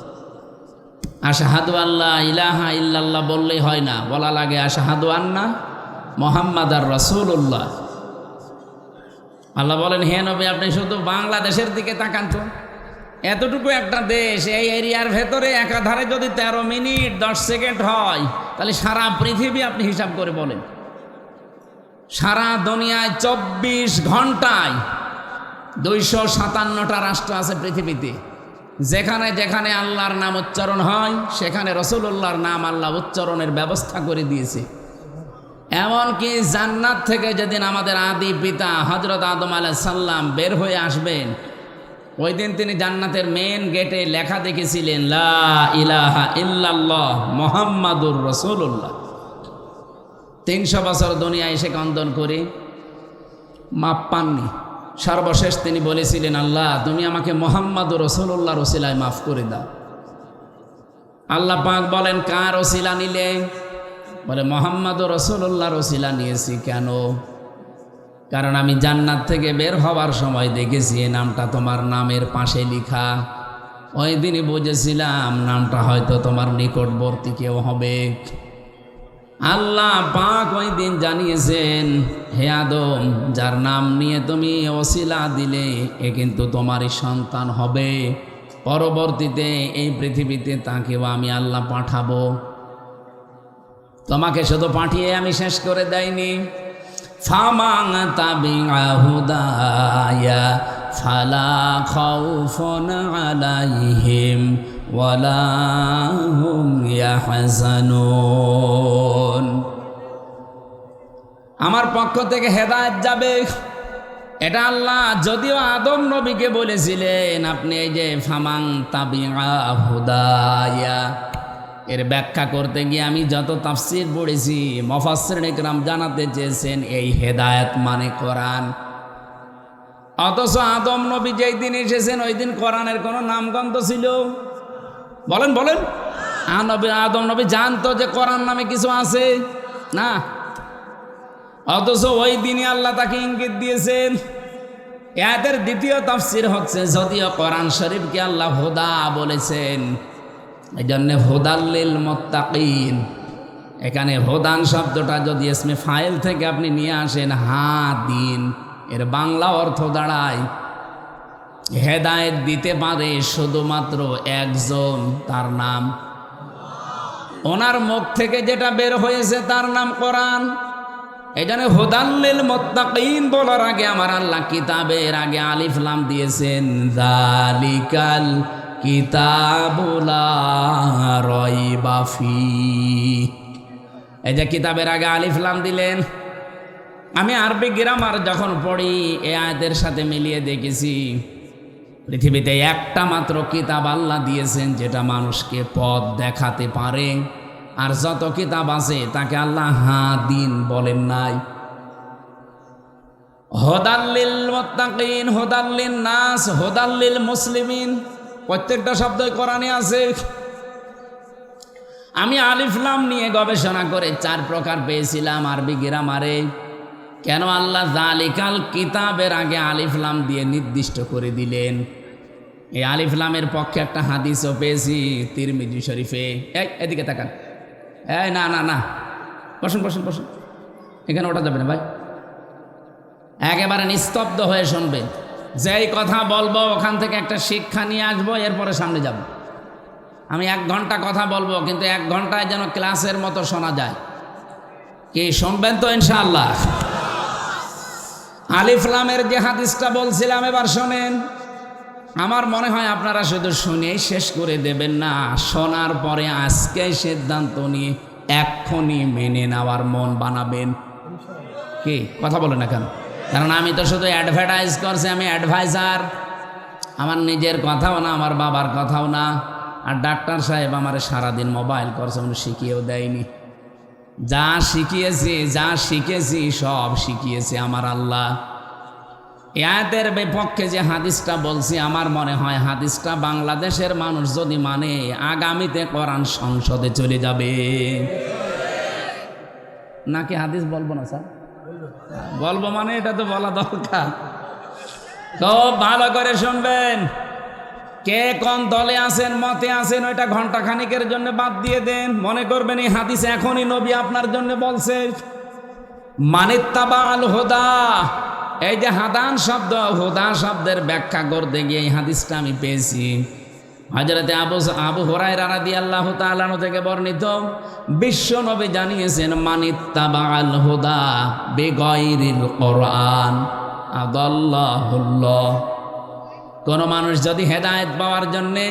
আশহাদু আল্লা ইলাহা ইল্লাল্লাহ বললেই হয় না, বলা লাগে আশহাদু আন্না মুহাম্মাদার রাসূলুল্লাহ। আল্লাহ বলেন, হে নবী, আপনি শুধু বাংলাদেশের দিকে তাকান তো, এতটুকু একটা দেশ, এই এরিয়ার ভেতরে একাধারে যদি 13 মিনিট 10 সেকেন্ড হয়, তাহলে সারা পৃথিবী আপনি হিসাব করে বলেন, সারা দুনিয়ায় 24 ঘন্টায় 257টা রাষ্ট্র আছে পৃথিবীতে। যেখানে যেখানে আল্লাহর নাম উচ্চারণ হয়, সেখানে রাসূলুল্লাহর নাম আল্লাহ উচ্চারণের ব্যবস্থা করে দিয়েছে। এমনকি জান্নাত থেকে যেদিন আমাদের আদি পিতা হযরত আদম আলাইহিস সালাম বের হয়ে আসবেন, ওই দিন তিনি জান্নাতের মেন গেটে লেখা দেখেছিলেন, লা ইলাহা ইল্লাল্লাহ মুহাম্মাদুর রাসূলুল্লাহ। 300 বছর দুনিয়ায় এসে কন্দন করে মাপ পাননি। সর্বশেষ তিনি বলেছিলেন, আল্লাহ তুমি আমাকে মুহাম্মাদুর রাসূলুল্লাহর ওসিলায় মাফ করে দাও। আল্লাহ পাক বলেন, কার ওসিলা নিলে? বলে মুহাম্মাদুর রাসূলুল্লাহর ওসিলা নিয়েছি। কেন? কারণ আমি জান্নাত থেকে বের হওয়ার সময় দেখেছি এই নামটা তোমার নামের পাশে লেখা। ওই দিনই বুঝেছিলাম নামটা হয়তো তোমার নিকটবর্তী কেউ হবে। আল্লাহ পাক ওই দিন জানিয়েছেন, হে আদম, যার নাম নিয়ে তুমি ওসিলা দিলে এ কিন্তু তোমারই সন্তান হবে, পরবর্তীতে এই পৃথিবীতে তাকেও আমি আল্লাহ পাঠাবো। তোমাকে শুধু পাঠিয়ে আমি শেষ করে দেয়নি। ফামান তাবিআ হুদায়া ফালা খাউফুন আলাইহিম ওয়ালা হুম ইয়াহজানুন। আমার পক্ষ থেকে হেদায়েত যাবে, এটা আল্লাহ যদিও আদম নবীকে বলেছিলেন। আপনি এই যে ফামান তাবিআ হুদায়া, এর ব্যাখ্যা করতে গিয়ে আমি যত তাফসীর পড়েছি, মুফাসসিরিন ইকরাম জানাতে চেয়েছেন এই হেদায়েত মানে কোরআন। অথচ আদম নবী যেই দিন এসেছেন ওই দিন কোরআনের কোনো নামগন্ধ ছিল? বলেন বলেন। আদম নবী জানতো যে কোরআন নামে কিছু আছে না? অথচ ওই দিনই আল্লাহ তাকে ইঙ্গিত দিয়েছেন। এদের দ্বিতীয় তাফসীর হচ্ছে, যদিও কোরআন শরীফকে আল্লাহ হুদা বলেছেন, এই জন্যে হুদাল্লিল মুত্তাকিন। এখানে হুদান শব্দটা যদি ইসমে ফাইল থেকে আপনি নিয়ে আসেন হাদিন, এর বাংলা অর্থ দাঁড়ায় হেদায়েত দিতে পারে শুধুমাত্র একজন, তার নাম, ওনার মুখ থেকে যেটা বের হয়েছে তার নাম কোরআন। এই জন্য হুদাল্লিল মুত্তাকিন বলার আগে আমার আল্লাহ কিতাবের আগে আলিফ লাম দিয়েছেন, যালিকাল কিতাবু লা রাইবা ফীহ। এই যে কিতাবের আগে আলিফ লাম দিলেন, আমি আরবি গ্রামার যখন পড়ি এই আয়াতের সাথে মিলিয়ে দেখেছি পৃথিবীতে একটা মাত্র কিতাব আল্লাহ দিয়েছেন যেটা মানুষকে পথ দেখাতে পারে, আর যত কিতাব আছে তাকে আল্লাহ হাদিন বলেন নাই। হুদাল্লিল মুত্তাকিন, হুদাল্লিন নাস, হুদাল্লিল মুসলিমিন, প্রত্যেকটা শব্দই কোরআনে আছে। আমি আলিফ লাম নিয়ে গবেষণা করে 4 প্রকার পেয়েছিলাম আরবি গ্রামারে। কেন আল্লাহ যালিকাল কিতাবের আগে আলিফ লাম দিয়ে নির্দিষ্ট করে দিলেন? এই আলিফ লামের পক্ষে একটা হাদিসও পেয়েছি তিরমিজি শরীফে। এদিকে তাকান। না না না, বসুন বসুন বসুন, এখানে ওঠা যাবে না ভাই, একেবারে নিস্তব্ধ হয়ে শুনবেন। যেই কথা বলবো ওখান থেকে একটা শিক্ষা নিয়ে আসবো, এরপরে সামনে যাব। আমি 1 ঘন্টা কথা বলবো, কিন্তু 1 ঘন্টায় যেন ক্লাসের মতো শোনা যায়। কি শুনবেন তো ইনশাআল্লাহ? আলিফ লামের যে হাদিসটা বলছিলাম এবার শোনেন। আমার মনে হয় আপনারা শুধু শুনেই শেষ করে দেবেন না, শোনার পরে আজকে সিদ্ধান্ত নিয়ে এক্ষুনি মেনে নেওয়ার মন বানাবেন। কি কথা বলে না কেন? কারণ আমি তো শুধু অ্যাডভার্টাইজ করছি, আমি অ্যাডভাইজার। আমার নিজের কথাও না, আমার বাবার কথাও না। আর ডাক্তার সাহেব আমার সারাদিন মোবাইল করছে, উনি শিখিয়েও দেয়নি। যা শিখিয়েছি, যা শিখেছি সব শিখিয়েছে আমার আল্লাহ। এদের বিপক্ষে যে হাদিসটা বলছি, আমার মনে হয় হাদিসটা বাংলাদেশের মানুষ যদি মানে, আগামীতে কোরআন সংসদে চলে যাবে। নাকি হাদিস বলবো না স্যার? বলবো মানে এটা তো বলা দরকার। খুব ভালো করে শুনবেন। কে কোন দলে আছেন, মতে আছেন, ওইটা ঘন্টা খানিকের জন্য বাদ দিয়ে দেন। মনে করবেন এই হাদিস এখনই নবী আপনার জন্য বলছে। মানিত্তাবাল হুদা, এই যে হাদান শব্দ, হুদা শব্দের ব্যাখ্যা করতে গিয়ে এই হাদিসটা আমি পেয়েছি হযরতে আবু হুরায়রা রাদিয়াল্লাহু তাআলা থেকে বর্ণিত। বিশ্ব নবী জানিয়েছেন, মানিত্তাবাল হুদা বিগাইরিল কোরআন আদাল্লাহুল্লাহ। কোন মানুষ যদি হেদায়েত পাওয়ার জন্যে,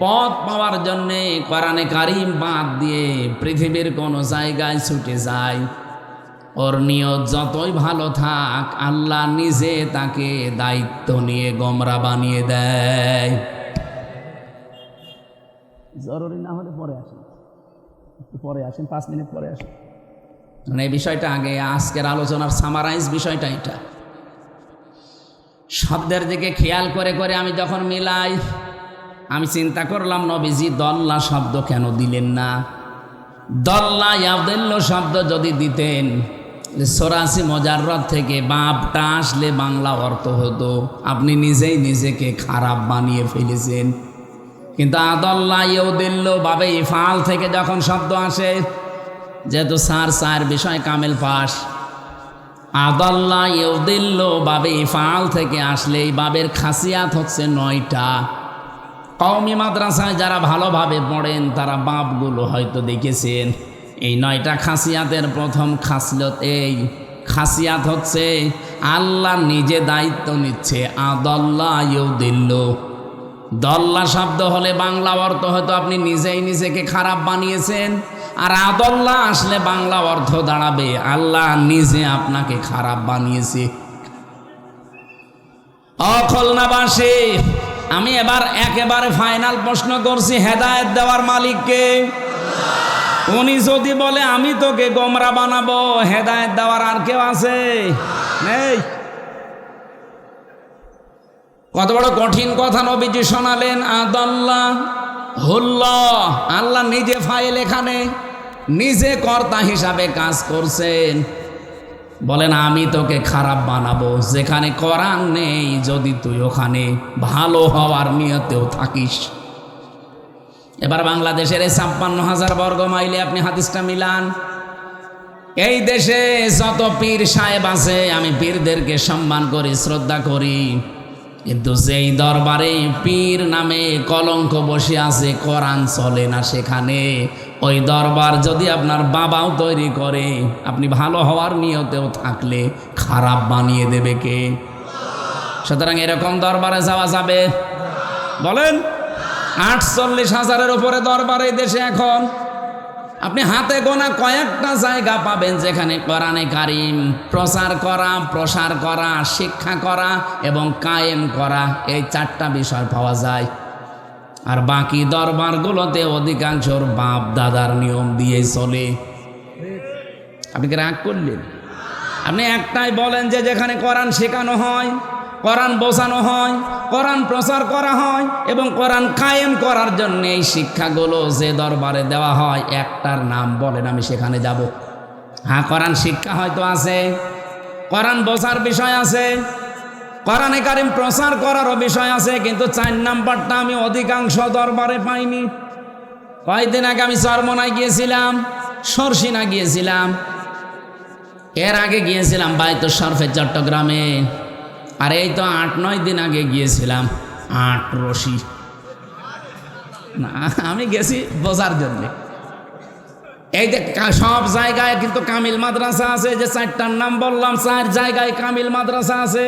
পথ পাওয়ার জন্যে কোরআনে কারিম বাদ দিয়ে পৃথিবীর কোনো জায়গায় ছুটে যায়, ওর নিয়ত যতই ভালো থাক, আল্লাহ নিজে তাকে দায়িত্ব নিয়ে গোমরা বানিয়ে দেয়। জরুরি না হলে পরে আসেন, পরে আসেন, 5 মিনিট পরে আসেন। মানে এই বিষয়টা আগে, আজকের আলোচনার সামারাইজ বিষয়টা এটা। শব্দের দিকে খেয়াল করে করে আমি যখন মিলাই, আমি চিন্তা করলাম নবীজি দল্লা শব্দ কেন দিলেন না? দল্লা ইয়াদিল্ল শব্দ যদি দিতেন, 84 মুজাররদ থেকে বাপটা আসলে বাংলা অর্থ হতো আপনি নিজেই নিজেকে খারাপ বানিয়ে ফেলেছেন। কিন্তু আদল্লা ইয়াদিল্ল বাবে ইফাল থেকে যখন শব্দ আসে, যেহেতু স্যার বিষয় কামেল পাস, আদাল্লাহ ইউদিল্ল বাবে ইফাল থেকে আসলে এই বাবের খাসিয়াত হচ্ছে 9টা। কওমি মাদ্রাসায় যারা ভালোভাবে পড়েন তারা বাপগুলো হয়তো দেখেছেন। এই 9টা খাসিয়াতের প্রথম খাসিয়ত এই খাসিয়াত হচ্ছে আল্লাহ নিজে দায়িত্ব নিচ্ছে। আদাল্লাহ ইউদিল্লু, দল্লা শব্দ হলে বাংলা অর্থ হয়তো আপনি নিজেই নিজেকে খারাপ বানিয়েছেন, আর আদাল্লাহ আসলে বাংলা অর্থ দাঁড়াবে আল্লাহ নিজে আপনাকে খারাপ বানিয়েছে। খুলনাবাসী, আমি এবার একেবারে ফাইনাল প্রশ্ন করছি, হেদায়েত দেওয়ার মালিককে? উনি যদি বলে আমি তোকে গোমরা বানাবো, হেদায়েত দেওয়ার আর কেউ আছে? নেই। কত বড় কঠিন কথা নবীজি শোনালেন। আদাল্লাহ হুল্লাহ, আল্লাহ নিজে ফাইল, এখানে নিজে কর্তা হিসাবে কাজ করছেন। বলেন আমি তোকে খারাপ বানাবো, যেখানে কোরআন নেই, যদি তুই ওখানে ভালো হওয়ার নিয়তেও থাকিস। এবার বাংলাদেশের 56,000 বর্গ মাইলে আপনি হাদিসটা মিলান। এই দেশে যত পীর সাহেব আছে, আমি পীরদেরকে সম্মান করি, শ্রদ্ধা করি, কিন্তু যেই দরবারে পীর নামে কলঙ্ক বসে আছে, কোরআন চলে না সেখানে, ওই দরবার যদি আপনার বাবাও তৈরি করে, আপনি ভালো হওয়ার নিয়তেও থাকলে খারাপ বানিয়ে দেবে কে? সুতরাং এরকম দরবারে যাওয়া যাবে? বলেন। 48,000-এর উপরে দরবার এই দেশে এখন। আপনি হাতে গোনা কয়েকটা জায়গা পাবেন যেখানে কোরআনে কারিম প্রচার করা, প্রসার করা, শিক্ষা করা এবং কায়েম করা, এই 4টা বিষয় পাওয়া যায়। আর বাকি দরবারগুলোতে অধিকাংশর বাপ দাদার নিয়ম দিয়ে চলে। আপনি কি রাগ করলেন? আপনি একটাই বলেন যে যেখানে কোরআন শেখানো হয়, কোরআন বোঝানো হয়, কোরআন প্রচার করা হয় এবং কোরআন কায়েম করার জন্য এই শিক্ষাগুলো যে দরবারে দেওয়া হয়, একটার নাম বলেন, আমি সেখানে যাব। হ্যাঁ, কোরআন শিক্ষা হয়তো আছে, কোরআন বোঝার বিষয় আছে, কোরআনে কারিম প্রচার করারও বিষয় আছে, কিন্তু 4 নাম্বারটা আমি অধিকাংশ দরবারে পাইনি। কয়েকদিন আগে আমি চরমনায় গিয়েছিলাম, সরসিনা গিয়েছিলাম, এর আগে গিয়েছিলাম বায়তুল শরফে চট্টগ্রামে, আর এই তো 8-9 দিন আগে গিয়েছিলাম আটরশি। না, আমি গেছি বোঝার জন্যে। এই যে সব জায়গায় কিন্তু কামিল মাদ্রাসা আছে, যে 4টার নাম বললাম, 4 জায়গায় কামিল মাদ্রাসা আছে।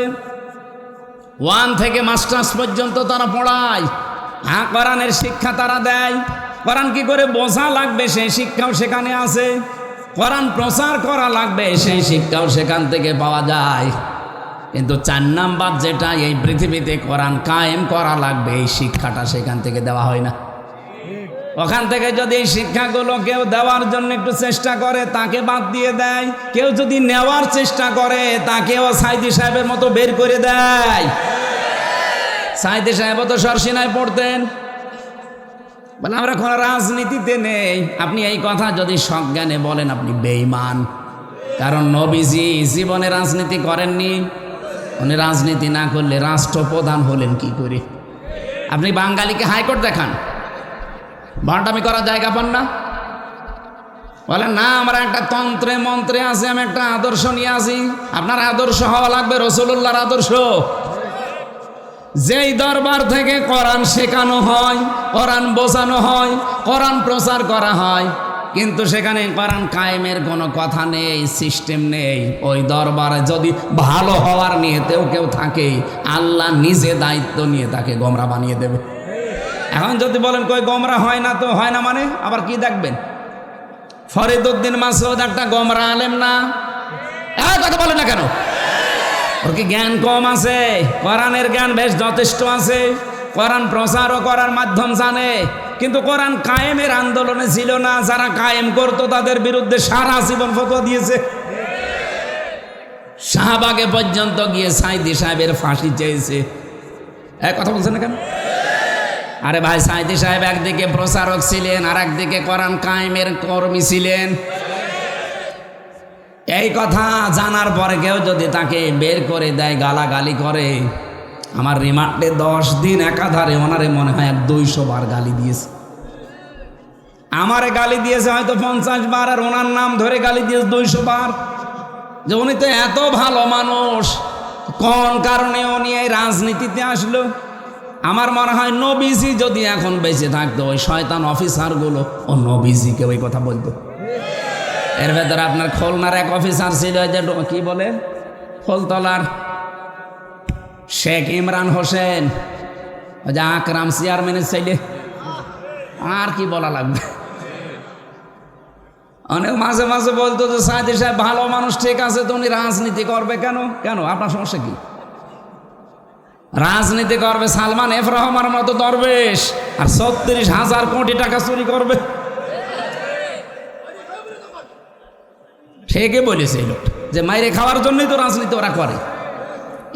1 থেকে মাস্টার্স পর্যন্ত তারা পড়ায়। হ্যাঁ, কোরআনের শিক্ষা তারা দেয়। কোরআন কি করে বোঝা লাগবে সেই শিক্ষাও সেখানে আছে। কোরআন প্রচার করা লাগবে সেই শিক্ষাও সেখান থেকে পাওয়া যায়। কিন্তু 4 নাম্বার যেটা, এই পৃথিবীতে কোরআন কায়েম করা লাগবে, এই শিক্ষাটা সেখান থেকে দেওয়া হয় না। ওখান থেকে যদি এই শিক্ষাগুলো কেউ দেওয়ার জন্য একটু চেষ্টা করে, তাকে বাদ দিয়ে দেয়। কেউ যদি নেওয়ার চেষ্টা করে, তাকেও সাইদি সাহেবের মতো বের করে দেয়। সাইদি সাহেবও তো সরসিনায় পড়তেন। বলে আমরা কোনো রাজনীতিতে নেই। আপনি এই কথা যদি সজ্ঞানে বলেন, আপনি বেঈমান। কারণ নবীজি জীবনে রাজনীতি করেননি। উনি রাজনীতি না করলে রাষ্ট্রপ্রধান হলেন কি করে? আপনি বাঙালিকে হাইকোর্ট দেখান, ভান্ডামি করার জায়গা পান না। বলেন না, আমার একটা তন্ত্রে মন্ত্রে আছে, আমি একটা আদর্শ নিয়ে আসি। আপনার আদর্শ হওয়া লাগবে রাসূলুল্লাহর আদর্শ। যেই দরবার থেকে কোরআন শেখানো হয়, কোরআন বোঝানো হয়, কোরআন প্রচার করা হয়, কিন্তু সেখানে কোরআন কায়েমের কোনো কথা নেই, সিস্টেম নেই, ওই দরবারে যদি ভালো হওয়ার নিয়েতেও কেউ থাকে, আল্লাহ নিজে দায়িত্ব নিয়ে তাকে গোমরা বানিয়ে দেবে। এখন যদি বলেন কই গোমরা হয় না, তো হয় না মানে আবার কি দেখবেন? ফরিদউদ্দিন মাসউদ একটা গোমরা আলেম না? কথা বলেন না কেন? ওর কি জ্ঞান কম আছে? কোরআনের জ্ঞান বেশ যথেষ্ট আছে, কোরআন প্রচারও করার মাধ্যম জানে, কিন্তু কোরআন কায়েমের আন্দোলনে ছিল না। যারা কায়েম করতো তাদের বিরুদ্ধে সারা জীবন ফতোয়া দিয়েছে। শাহবাগে পর্যন্ত গিয়ে সাইদি সাহেবের ফাঁসি চেয়েছে। কথা বলছেন না কেন? আরে ভাই, সাইদি সাহেব একদিকে প্রচারক ছিলেন, আর একদিকে কোরআন কায়েমের কর্মী ছিলেন। এই কথা জানার পরে কেউ যদি তাকে বের করে দেয়, গালাগালি করে, আমার রিমান্ডে 10 দিন একাধারে ওনারে মনে হয় 200 বার গালি দিয়েছে। আমারে গালি দিয়েছে হয়তো 50 বার, আর ওনার নাম ধরে গালি দিয়েছে 200 বার। যে উনি তো এত ভালো মানুষ, কোন কারণে উনি এই রাজনীতিতে আসলো? আমার মনে হয় নবীজি যদি এখন বেঁচে থাকতো, ওই শয়তান অফিসারগুলো ও নবীজিকে ওই কথা বলতো। এর ভেতরে আপনার খুলনার এক অফিসার ছিল, যে কি বলে ফুলতলার শেখ ইমরান হোসেন, ওই যে আকরাম চেয়ারম্যানের ছেলে, আর কি বলা লাগবে। অনেক মাঝে মাঝে বলতো যে সাইদি সাহেব ভালো মানুষ, ঠিক আছে, তো উনি রাজনীতি করবে কেন? কেন আপনার সমস্যা কি? রাজনীতি করবে সালমান এফ রহমানের মতো দরবেশ, আর ৩৬,০০০ কোটি টাকা চুরি করবে। ঠিকই বলেছে এই লোকটা, যে মাইরে খাওয়ার জন্যই তো রাজনীতি ওরা করে।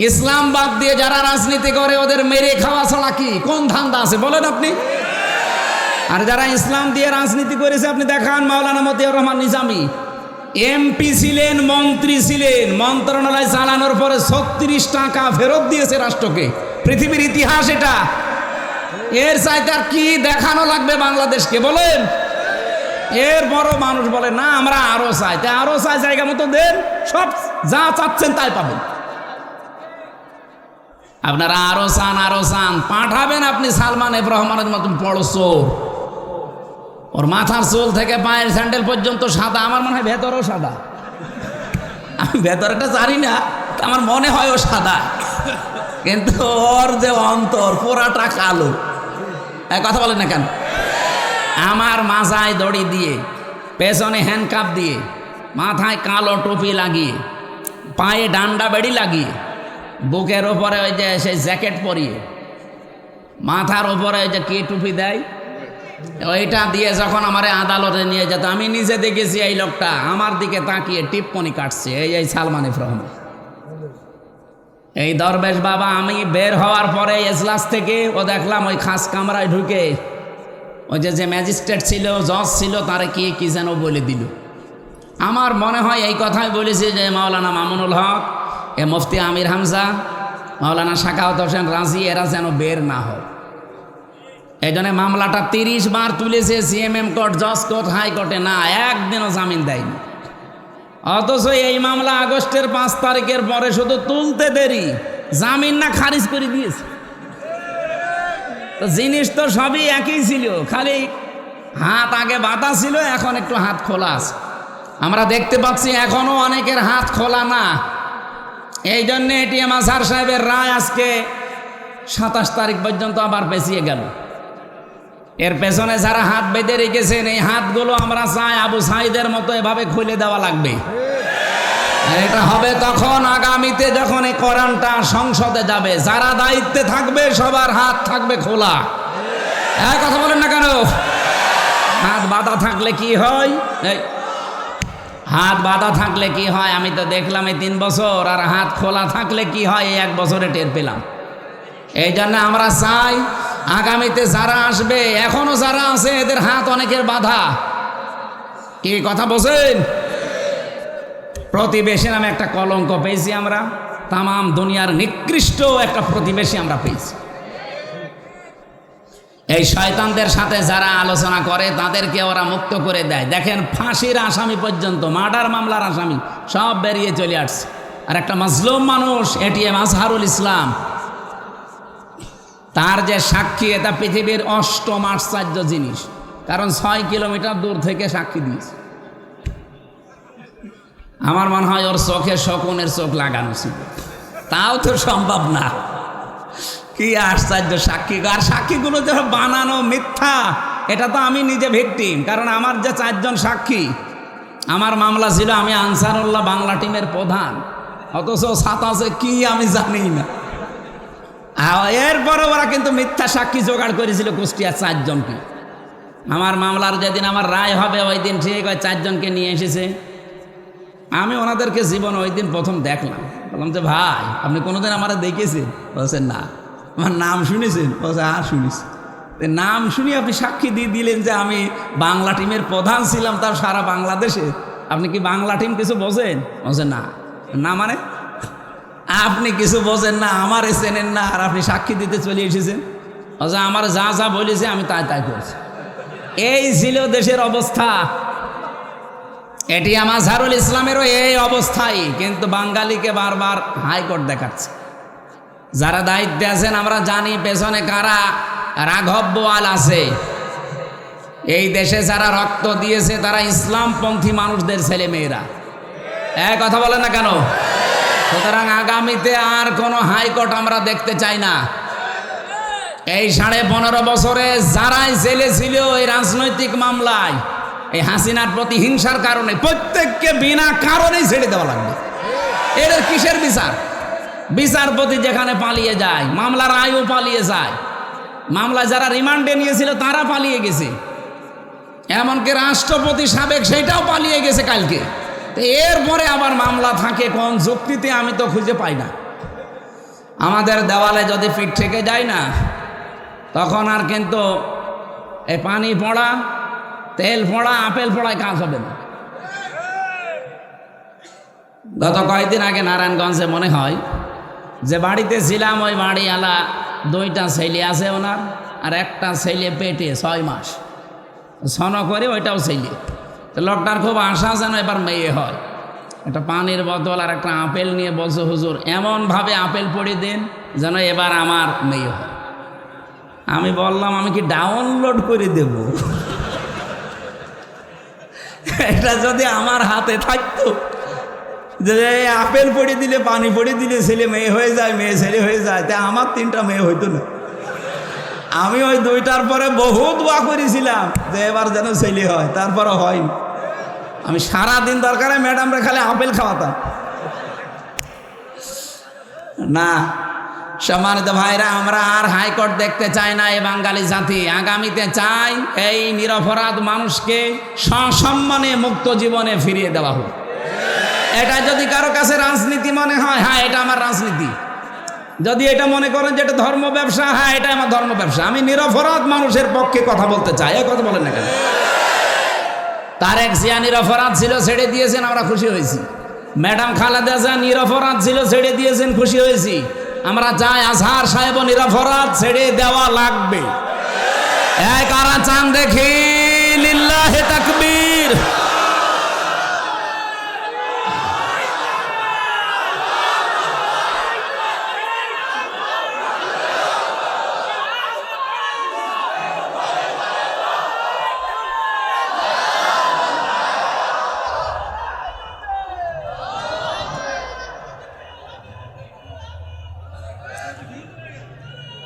ইসলাম বাদ দিয়ে যারা রাজনীতি করে ওদের মেরে খাওয়া ছাড়া কি কোন ধান্দা আছে বলেন আপনি? আর যারা ইসলাম দিয়ে রাজনীতি করেছে আপনি দেখান। মাওলানা মতিয়ার রহমান নিজামী এমপি ছিলেন, মন্ত্রী ছিলেন, মন্ত্রণালয় চালানোর পরে ৩৬ টাকা ফেরত দিয়েছে রাষ্ট্রকে। পৃথিবীর ইতিহাস এটা। এর চাইতে আর কি দেখানো লাগবে বাংলাদেশকে বলেন? এর বড় মানুষ বলে না আমরা আরো চাই, তাই আরো চাই, জায়গা মতো দেন, সব যা চাচ্ছেন তাই পাবেন। আপনারা আরো চান পাঠাবেন আপনি সালমান এফ রহমানের মতন বড় চোর। ওর মাথার চুল থেকে পায়ের স্যান্ডেল পর্যন্ত সাদা, আমার মনে হয় ভেতরেও সাদা। আমি ভেতরটা জানি না, আমার মনে হয় ও সাদা, কিন্তু ওর যে অন্তর পুরাটা কালো। কথা বলেন না কেন? আমার মাথায় দড়ি দিয়ে, পেছনে হ্যান্ডকাপ দিয়ে, মাথায় কালো টুপি লাগিয়ে, পায়ে ডান্ডা বেড়ি লাগিয়ে, বুকের ওপরে ওই যে সেই জ্যাকেট পরিয়ে, মাথার ওপরে ওই যে কি টুপি দেয় ওইটা দিয়ে যখন আমার আদালতে নিয়ে যেত, আমি নিজে দেখেছি এই লোকটা আমার দিকে তাকিয়ে টিপ্পনি কাটছে। এই সালমান এফ রহমান, এই দরবেশ বাবা। আমি বের হওয়ার পরে এজলাস থেকে ও দেখলাম ওই খাস কামরায় ঢুকে ওই যে ম্যাজিস্ট্রেট ছিল, জজ ছিল, তারে কি যেন বলে দিল। আমার মনে হয় এই কথাই বলেছি যে মাওলানা মামুনুল হক, মুফতি আমির হামজা, মাওলানা শাখাওয়াত হোসেন রাজি, এরা যেন বের না হয়। এই জন্য মামলাটা ৩০ বার তুলেছে সিএমএম কোর্ট, জজ কোর্ট, হাইকোর্টে, না একদিনও জামিন দেয়নি। অথচ এই মামলা আগস্টের ৫ তারিখের পরে শুধু তুলতে দেরি, জামিন না খারিজ করে দিয়েছে। তো জিনিস তো সবই একই ছিল, খালি হাত আগে বাঁধা ছিল, এখন একটু হাত খোলা আছে। আমরা দেখতে পাচ্ছি এখনো অনেকের হাত খোলা না। এই জন্যে এটিএম আজহার সাহেবের রায় আজকে ২৭ তারিখ পর্যন্ত আবার পেছিয়ে গেল। এর পেছনে যারা হাত বেঁধে রেখেছেন, এই হাতগুলো আমরা চাই আবু সাইদের মতো এভাবে খুলে দেওয়া লাগবে। এটা হবে তখন আগামীতে যখন এই কোরআনটা সংসদে যাবে, যারা দায়িত্বে থাকবে সবার হাত থাকবে খোলা। কথা বলেন না কেন? হাত বাঁধা থাকলে কি হয়? হাত বাঁধা থাকলে কি হয় আমি তো দেখলাম এই ৩ বছর, আর হাত খোলা থাকলে কি হয় এই 1 বছরে টের পেলাম। এই জন্য আমরা চাই আগামীতে যারা আসবে, এখনো যারা আছে এদের হাত অনেকের বাঁধা। কি কথা বলছেন? প্রতিবেশী নামে একটা কলঙ্ক পেয়েছি আমরা, তামাম দুনিয়ার নিকৃষ্ট একটা প্রতিবেশী আমরা পেয়েছি। এই শয়তানদের সাথে যারা আলোচনা করে তাদেরকে ওরা মুক্ত করে দেয়। দেখেন ফাঁসির আসামি পর্যন্ত, মার্ডার মামলার আসামি সব বেরিয়ে চলে আসছে। আর একটা মাজলুম মানুষ এটিএম আজহারুল ইসলাম, তার যে সাক্ষী, এটা পৃথিবীর অষ্টম আশ্চর্য জিনিস, কারণ ৬ কিলোমিটার দূর থেকে সাক্ষী দিয়েছে। আমার মনে হয় ওর চোখে শকুনের চোখ লাগানো ছিল, তাও তো সম্ভব না। কি আশ্চর্য সাক্ষী! আর সাক্ষীগুলো যে বানানো মিথ্যা, এটা তো আমি নিজে ভিকটিম। কারণ আমার যে 4 জন সাক্ষী, আমার মামলা ছিল আমি আনসারুল্লাহ বাংলা টিমের প্রধান, অথচ সাতাশে কি আমি জানি না। এরপরে ওরা কিন্তু মিথ্যা সাক্ষী জোগাড় করেছিল কুষ্টিয়া 4 জনকে। আমার মামলার যেদিন আমার রায় হবে ওই দিন ঠিক ওই 4 জনকে নিয়ে এসেছে। আমি ওনাদেরকে জীবন ওই দিন প্রথম দেখলাম। বললাম যে ভাই আপনি কোনোদিন আমার দেখেছেন? বলছেন না। আমার নাম শুনেছেন? বলছে হ্যাঁ শুনেছি। নাম শুনি আপনি সাক্ষী দিয়ে দিলেন যে আমি বাংলা টিমের প্রধান ছিলাম, তার সারা বাংলাদেশে। আপনি কি বাংলা টিম কিছু বোঝেন? বলছে না। না মানে আপনি কিছু বোঝেন না, আমার চেনেন না, আর আপনি সাক্ষী দিতে চলে এসেছেন? বলছে আমার যা যা বলেছে আমি তাই তাই করছি। এই ছিল দেশের অবস্থা। এটিএম আজহারুল ইসলামেরও এই অবস্থাই, কিন্তু বাঙালিকে বারবার হাইকোর্ট দেখাচ্ছে। যারা দায়িত্বে আছেন আমরা জানি পেছনে কারা। রাঘব বোয়াল আছে, এই দেশে যারা রক্ত দিয়েছে তারা ইসলামপন্থী মানুষদের ছেলে মেয়েরা। কথা বলে না কেন? সুতরাং আগামীতে আর কোনো হাইকোর্ট আমরা দেখতে চাই না। এই 15.5 বছরে যারাই জেলে ছিল এই রাজনৈতিক মামলায়, এই হাসিনার প্রতি হিংসার কারণে প্রত্যেককে বিনা কারণেই ছেড়ে দেওয়া লাগবে। এদের কিসের বিচার? বিচারপতি যেখানে পালিয়ে যায়, মামলার আয়ও পালিয়ে যায়, মামলা যারা রিমান্ডে নিয়েছিল তারা পালিয়ে গেছে, এমনকি রাষ্ট্রপতি সাবেক সেটাও পালিয়ে গেছে কালকে। এরপরে আবার মামলা থাকে কোন যুক্তিতে আমি তো খুঁজে পাই না। আমাদের দেওয়ালে যদি পিঠ থেকে যায় না, তখন আর কিন্তু এই পানি পড়া, তেল পড়া, আপেল পড়ায় কাজ হবে না। গত কয়েকদিন আগে নারায়ণগঞ্জে মনে হয় যে বাড়িতে ছিলাম, ওই বাড়িওয়ালা 2টা ছেলে আছে ওনার, আর একটা ছেলে পেটে 6 মাস ছন করে, ওইটাও ছেলে। তো লোকটার খুব আশা যেন এবার মেয়ে হয়। একটা পানির বোতল আর একটা আপেল নিয়ে বলছে, হুজুর এমনভাবে আপেল পড়ে দেন যেন এবার আমার মেয়ে হয়। আমি বললাম, আমি কি ডাউনলোড করে দেব? এটা যদি আমার হাতে থাকতো যে আপেল পড়ে দিলে, পানি পড়ে দিলে ছেলে মেয়ে হয়ে যায়, মেয়ে ছেলে হয়ে যায়, তাই আমার 3টা মেয়ে হইতো না। আমি ওই 2টার পরে বহু দোয়া করেছিলাম যে এবার যেন ছেলে হয়, তারপরে হয়নি। আমি সারাদিন দরকারে ম্যাডামরা খালি আপেল খাওয়াতাম না। সম্মানিত ভাইরা, আমরা আর হাইকোর্ট দেখতে চাই না এই বাঙালি জাতি। আগামীতে চাই এই নিরপরাধ মানুষকে সসম্মানে মুক্ত জীবনে ফিরিয়ে দেওয়া হোক। এটা যদি কারো কাছে রাজনীতি মনে হয়, হ্যাঁ এটা আমার রাজনীতি। যদি এটা মনে করেন যে এটা ধর্ম ব্যবসা, হ্যাঁ এটা আমার ধর্ম ব্যবসা। আমি নিরপরাধ মানুষের পক্ষে কথা বলতে চাই। এই কথা বলেন না কেন? তারেক জিয়া নিরপরাধ ছিল, ছেড়ে দিয়েছেন, আমরা খুশি হয়েছি। ম্যাডাম খালেদা জিয়া নিরপরাধ ছিল, ছেড়ে দিয়েছেন, খুশি হয়েছি। আমরা চাই আজহার সাহেব নিরপরাধ, ছেড়ে দেওয়া লাগবে। কারা চান দেখি? লিল্লাহে তাকবীর।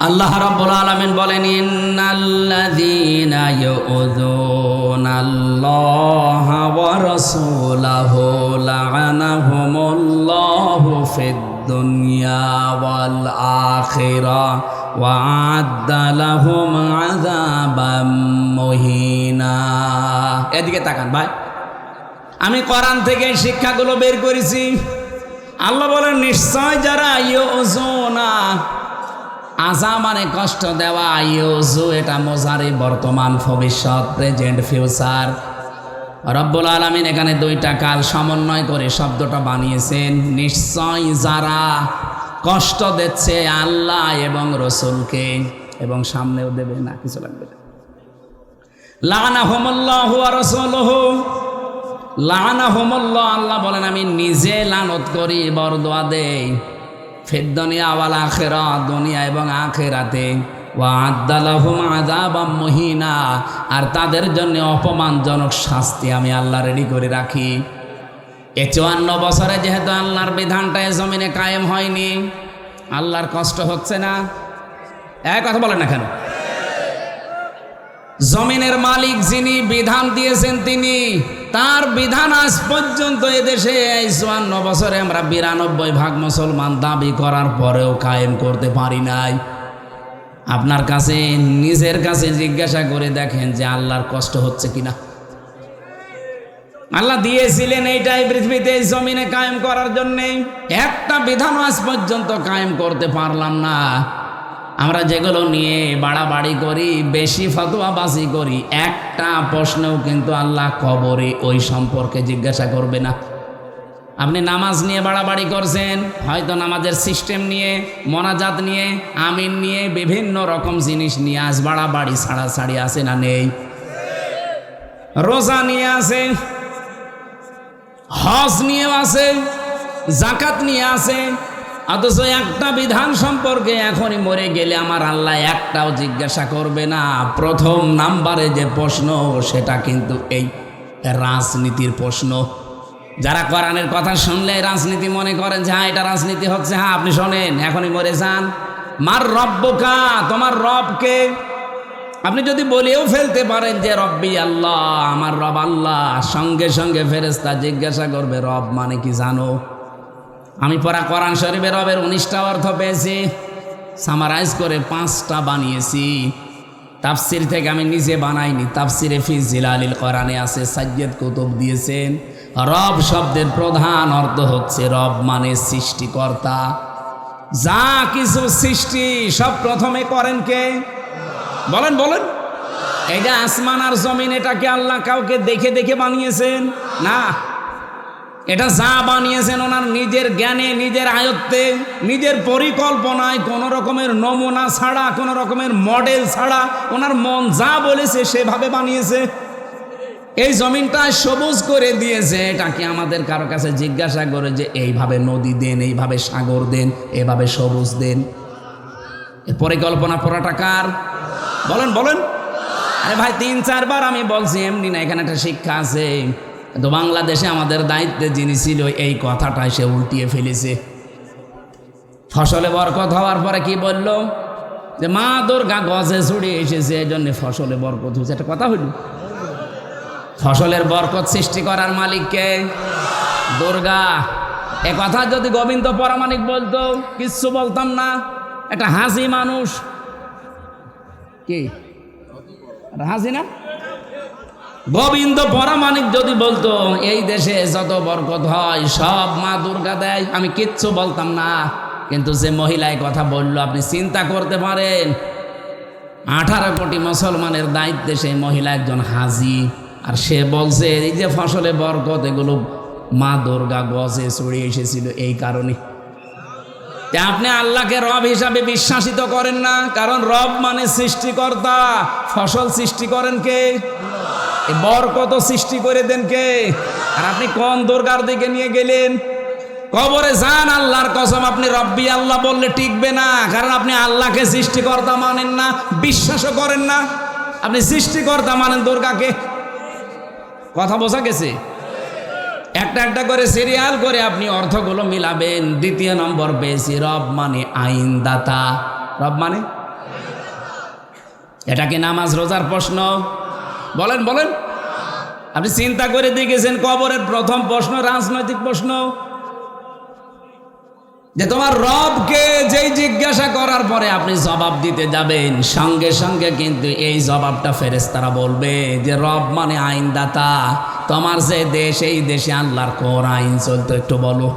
আল্লাহ রাব্বুল আলামিন বলেন, ইন্নাল্লাযীনা ইউযুনাল্লাহা ওয়া রাসূলাহু লা'আনাহুমুল্লাহু ফিদ দুনিয়া ওয়াল আখিরাহ ওয়া আ'আদ্দা লাহুম আযাবাম মুহিনা। এদিকে তাকান ভাই, আমি কোরআন থেকে শিক্ষাগুলো বের করেছি। আল্লাহ বলেন, নিশ্চয় যারা ইউযুনা, আজা মানে কষ্ট দেওয়া, ইউজু এটা মোজারি বর্তমান, ভবিষ্যৎ, প্রেজেন্ট, ফিউচার। রব্বুল আলামিন এখানে 2টা কাল সমন্বয় করে শব্দটা বানিয়েছেন। নিশ্চয় যারা কষ্ট দিচ্ছে আল্লাহ এবং রসুলকে, এবং সামনেও দেবে না, কিছু লাগবে না। লা'আনাহুমুল্লাহু ওয়া রাসূলুহু, লা'আনাহুমুল্লাহ, আল্লাহ বলেন আমি নিজে লানত করি, বরদোয়া দেই। ফিদ দুনিয়া ওয়াল আখিরাহ, দুনিয়া এবং আখিরাতে। ওয়া আ'আদ্দা লাহুম আযাবাম মুহিনা, আর তাদের জন্য অপমানজনক শাস্তি আমি আল্লাহ রেডি করে রাখি। এই 54 বছরে যেহেতু আল্লাহর বিধানটা এই জমিনে কায়েম হয়নি, আল্লাহর কষ্ট হচ্ছে না? কথা বলেন না কেন? জমিনের মালিক যিনি, বিধান দিয়েছেন তিনি, তার বিধান আজ পর্যন্ত এদেশে এই 54 বছরে আমরা 92% মুসলমান দাবি করার পরেও কায়েম করতে পারি নাই। আপনার কাছে, নিজের কাছে জিজ্ঞাসা করে দেখেন যে আল্লাহর কষ্ট হচ্ছে কিনা। আল্লাহ দিয়েছিলেন এইটাই পৃথিবীতে এই জমিনে কায়েম করার জন্যে, একটা বিধান আজ পর্যন্ত কায়েম করতে পারলাম না। আমরা যেগুলো নিয়ে বাড়াবাড়ি করি, বেশি ফতোয়াবাজি করি, একটা প্রশ্নও কিন্তু আল্লাহ কবরে ওই সম্পর্কে জিজ্ঞাসা করবে না। আপনি নামাজ নিয়ে বাড়াবাড়ি করছেন, হয়তো নামাজের সিস্টেম নিয়ে, মোনাজাত নিয়ে, আমিন নিয়ে, বিভিন্ন রকম জিনিস নিয়ে আজ বাড়াবাড়ি ছাড়াছাড়ি আছে না নেই? রোজা নিয়ে আছে, হজ নিয়েও আছে, জাকাত নিয়ে আছে, অথচ একটা বিধান সম্পর্কে এখনই মরে গেলে আমার আল্লাহ একটাও জিজ্ঞাসা করবে না। প্রথম নাম্বারে যে প্রশ্ন সেটা কিন্তু এই রাজনীতির প্রশ্ন। যারা কোরআনের কথা শুনলে রাজনীতি মনে করেন যে হ্যাঁ এটা রাজনীতি হচ্ছে, হ্যাঁ আপনি শোনেন, এখনই মরে যান। মার রব্বুকা, তোমার রবকে। আপনি যদি বলেও ফেলতে পারেন যে রব্বি আল্লাহ, আমার রব আল্লাহ, সঙ্গে সঙ্গে ফেরেশতা জিজ্ঞাসা করবে রব মানে কি জানো? আমি পড়া কোরআন শরীফে রবের 19টা অর্থ পেয়েছি, সামারাইজ করে 5টা বানিয়েছি। তাফসির থেকে আমি নিজে বানাইনি, তাফসিরে ফি জিলালিল কোরআনে আছে, সাজ্জাদ কুতুব দিয়েছেন। রব শব্দের প্রধান অর্থ হচ্ছে রব মানে সৃষ্টিকর্তা। যা কিছু সৃষ্টি সব প্রথমে করেন কে? বলেন বলেন। এই যে আসমান আর জমিন, এটাকে আল্লাহ কাউকে দেখে দেখে বানিয়েছেন না। এটা যা বানিয়েছেন ওনার নিজের জ্ঞানে, নিজের আয়ত্তে, নিজের পরিকল্পনায়, কোনো রকমের নমুনা ছাড়া, কোনো রকমের মডেল ছাড়া ওনার মন যা বলেছে সেভাবে বানিয়েছে। এই জমিনটা সবুজ করে দিয়েছে, এটাকে আমাদের কারো কাছে জিজ্ঞাসা করে যে এইভাবে নদী দেন, এইভাবে সাগর দেন, এইভাবে সবুজ দেন, এই পরিকল্পনা পড়াটা কার? বলেন বলেন। আরে ভাই 3-4 বার আমি বলছি, এমনি না, এখানে একটা শিক্ষা আছে। তো বাংলাদেশে আমাদের দায়িত্বে যিনি ছিল এই কথাটাই সে উল্টিয়ে ফেলেছে। ফসলে বরকত হওয়ার পরে কি বলল? যে মা দুর্গা গজে ছুড়ে এসেছে, এই জন্য ফসলে বরকত হয়েছে। একটা কথা হইল, ফসলের বরকত সৃষ্টি করার মালিককে? দুর্গা। এ কথা যদি গোবিন্দ পরামানিক বলতো কিচ্ছু বলতাম না। একটা হাসি মানুষ, কি হাসি না? গোবিন্দ পরামানিক যদি বলতো এই দেশে যত বরকত হয় সব মা দুর্গা দেয়, আমি কিচ্ছু বলতাম না। কিন্তু যে মহিলায় কথা বললো, আপনি চিন্তা করতে পারেন 18 কোটি মুসলমানের দায়িত্বে সেই মহিলা একজন হাজি, আর সে বলছে এই যে ফসলে বরকত এগুলো মা দুর্গা গজে চড়ে এসেছিল এই কারণে। আপনি আল্লাহকে রব হিসাবে বিশ্বাসিত করেন না, কারণ রব মানে সৃষ্টিকর্তা। ফসল সৃষ্টি করেন কে? বরকত সৃষ্টি করে দেন কে? আর আপনি কোন দুর্গার দিকে নিয়ে গেলেন? কবরে যান, আল্লাহর কসম আপনি রব্বি আল্লাহ বললে টিকবে না, কারণ আপনি আল্লাহকে সৃষ্টিকর্তা মানেন না, বিশ্বাসও করেন না। আপনি সৃষ্টিকর্তা মানেন দুর্গাকে। কথা বোঝা গেছে? একটা একটা করে সিরিয়াল করে আপনি অর্থগুলো মিলাবেন। 2 নম্বর পেয়েছি, রব মানে আইনদাতা। রব মানে, এটা কি নামাজ রোজার প্রশ্ন? বলেন বলেন। আপনি চিন্তা করে দেখেছেন কবরের প্রথম প্রশ্ন রাজনৈতিক প্রশ্ন? যে তোমার রবকে যেই জিজ্ঞাসা করার পরে আপনি জবাব দিতে যাবেন, সঙ্গে সঙ্গে কিন্তু এই জবাবটা ফেরেশতারা বলবে যে রব মানে আইনদাতা। তোমার যে দেশ, এই দেশে আল্লাহর কোন আইন চলতো একটু বলো।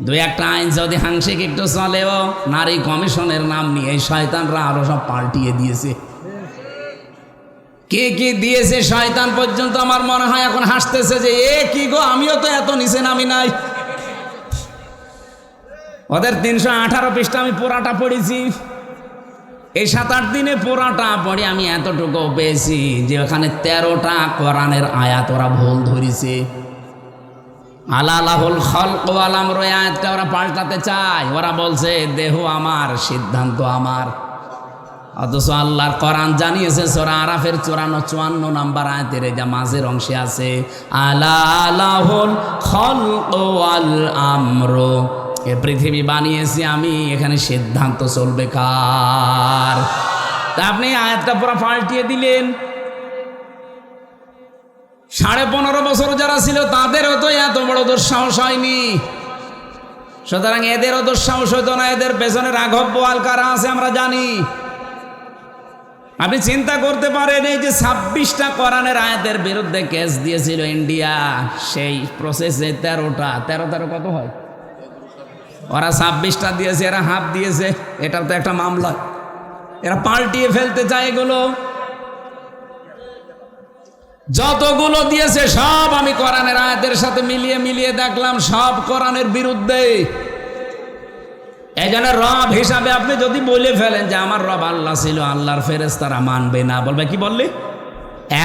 2-1টা আইন যদি হাংসিক একটু চলেও, নারী কমিশনের নাম নিয়ে এই শয়তানরা আরো সব পাল্টিয়ে দিয়েছে। কে কি দিয়েছে শয়তান পর্যন্ত আমার মনে হয় এখন হাসতেছে যে এ কি গো, আমিও তো এত নিচে নামি নাই। ওদের 318 পৃষ্ঠা আমি পোড়াটা পড়েছি। এই 7-8 দিনে পোড়াটা পড়ে আমি এতটুকু পেয়েছি যে ওখানে 13টা কোরআনের আয়াত ওরা ভুল ধরেছে। আলালাহুল খালক ওয়াল আমর আয়াতটা ওরা পাল্টাতে চায়। ওরা বলছে দেহ আমার, সিদ্ধান্ত আমার। অথচ আল্লাহর কোরআন জানিয়েছে সূরা আরাফের 54 নম্বর আয়াতের যা মাঝের অংশে আছে, আলালাহুল খালক ওয়াল আমর, এ পৃথিবী বানিয়েছি আমি, এখানে সিদ্ধান্ত চলবে কার? তা আপনি আয়াতটা পুরো পাল্টিয়ে দিলেন। 15.5 বছর যারা ছিল তাদেরও তো এত বড় দুঃসাহস হয়নি। সুতরাং এদেরও দুঃসাহস হইতো না। এদের পেছনে রাঘব বোয়াল কারা আছে আমরা জানি। আপনি চিন্তা করতে পারেন, এই যে 26টা কোরআনের আয়াতের বিরুদ্ধে কেস দিয়েছিল ইন্ডিয়া, সেই প্রসেসে 13 কত হয়? ওরা 26টা দিয়েছে, এরা হাফ দিয়েছে। এটাও তো একটা মামলা। এরা পাল্টিয়ে ফেলতে চায় এগুলো। যতগুলো দিয়েছে সব আমি কোরআনের আয়াতের সাথে মিলিয়ে মিলিয়ে দেখলাম, সব কোরআনের বিরুদ্ধে। এই জন্য রব হিসাবে আপনি যদি বলে ফেলেন যে আমার রব আল্লাহ ছিল, আল্লাহর ফেরেশতারা মানবে না। বলবে কি বললি?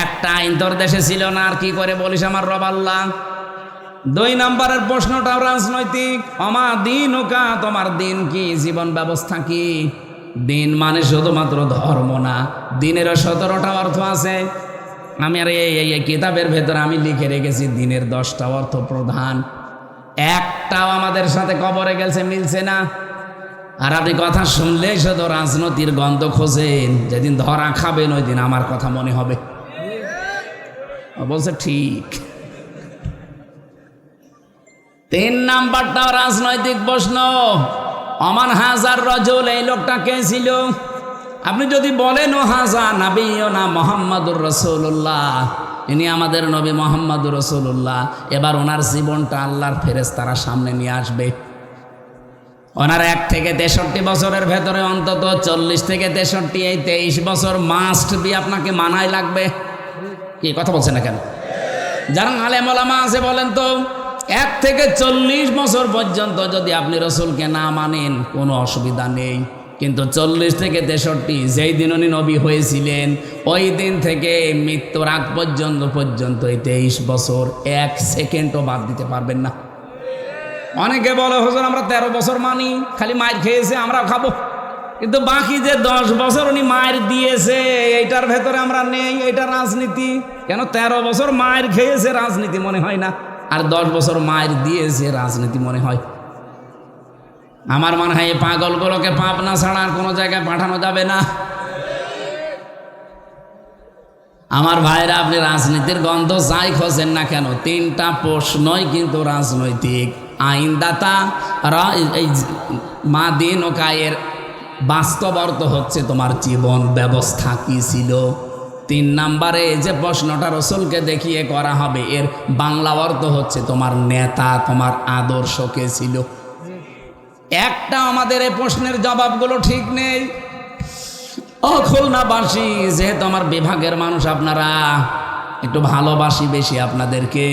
একটা আইন তোর দেশে ছিল না, আর কি করে বলিস আমার রব আল্লাহ? 2 নম্বরের প্রশ্নটাও রাজনৈতিক। অমা দিন ওকা, তোমার দিন কি, জীবন ব্যবস্থা কি? দিন মানে শুধুমাত্র ধর্ম না, দিনেরও 17টা অর্থ আছে। আমি আর এই কিতাবের ভেতরে আমি লিখে রেখেছি দিনের 10টা অর্থ প্রধান। একটাও আমাদের সাথে কবরে গেছে মিলছে না। আর আপনি কথা শুনলেই শুধু রাজনীতির গন্ধ খোঁজেন, যেদিন ধরা খাবেন ওই দিন আমার কথা মনে হবে। বলছে ঠিক। 3 নাম্বারটাও রাজনৈতিক প্রশ্ন। অমান হাজার রজুল, এই লোকটা কে ছিল? আপনি যদি বলেন ও হাজা নাবিয়না মুহাম্মাদুর রাসূলুল্লাহ, ইনি আমাদের নবী মুহাম্মাদুর রাসূলুল্লাহ, এবার ওনার জীবনটা আল্লাহর ফেরেশতারা সামনে নিয়ে আসবে। ওনার 1 থেকে 63 বছরের ভেতরে অন্তত 40 থেকে 63, এই 23 বছর মাস্ট বি আপনাকে মানায় লাগবে। কি কথা বলছেন না কেন? যারা আলেম ওলামা আছে বলেন তো, 1 থেকে 40 বছর পর্যন্ত যদি আপনি রসুলকে না মানেন কোনো অসুবিধা নেই, কিন্তু 40 থেকে 63 যেই দিন উনি নবী হয়েছিলেন ওই দিন থেকে মৃত্যুর আগ পর্যন্ত এই 23 বছর 1 সেকেন্ডও বাদ দিতে পারবেন না। অনেকে বলে হুজুর আমরা 13 বছর মানি, খালি মায়ের খেয়েছে আমরাও খাবো, কিন্তু বাকি যে 10 বছর উনি মায়ের দিয়েছে এইটার ভেতরে আমরা নেই। এটা রাজনীতি কেন? 13 বছর মায়ের খেয়েছে রাজনীতি মনে হয় না, আর 10 বছর মায়ের দিয়েছে রাজনীতি মনে হয়। আমার মনে হয় এই পাগলগুলোকে পাবনা ছাড়া আর কোনো জায়গায় পাঠানো যাবে না। আমার ভাইরা, আপনি রাজনীতির গন্ধ যাই খোঁজেন না কেন, 3টা প্রশ্নই কিন্তু রাজনৈতিক। আইনদাতা, এই মা দিন ও কায়ের বাস্তব অর্থ হচ্ছে তোমার জীবন ব্যবস্থা কি ছিল। 3 নম্বরে যে প্রশ্নটা রসুলকে দেখিয়ে করা হবে, এর বাংলা অর্থ হচ্ছে তোমার নেতা, তোমার আদর্শ কে ছিল। একটা আমাদের এই প্রশ্নের জবাবগুলো ঠিক নেই। ও খুলনাবাসী, যেহেতু আমার বিভাগের মানুষ আপনারা, একটু ভালোবাসি বেশি আপনাদেরকে,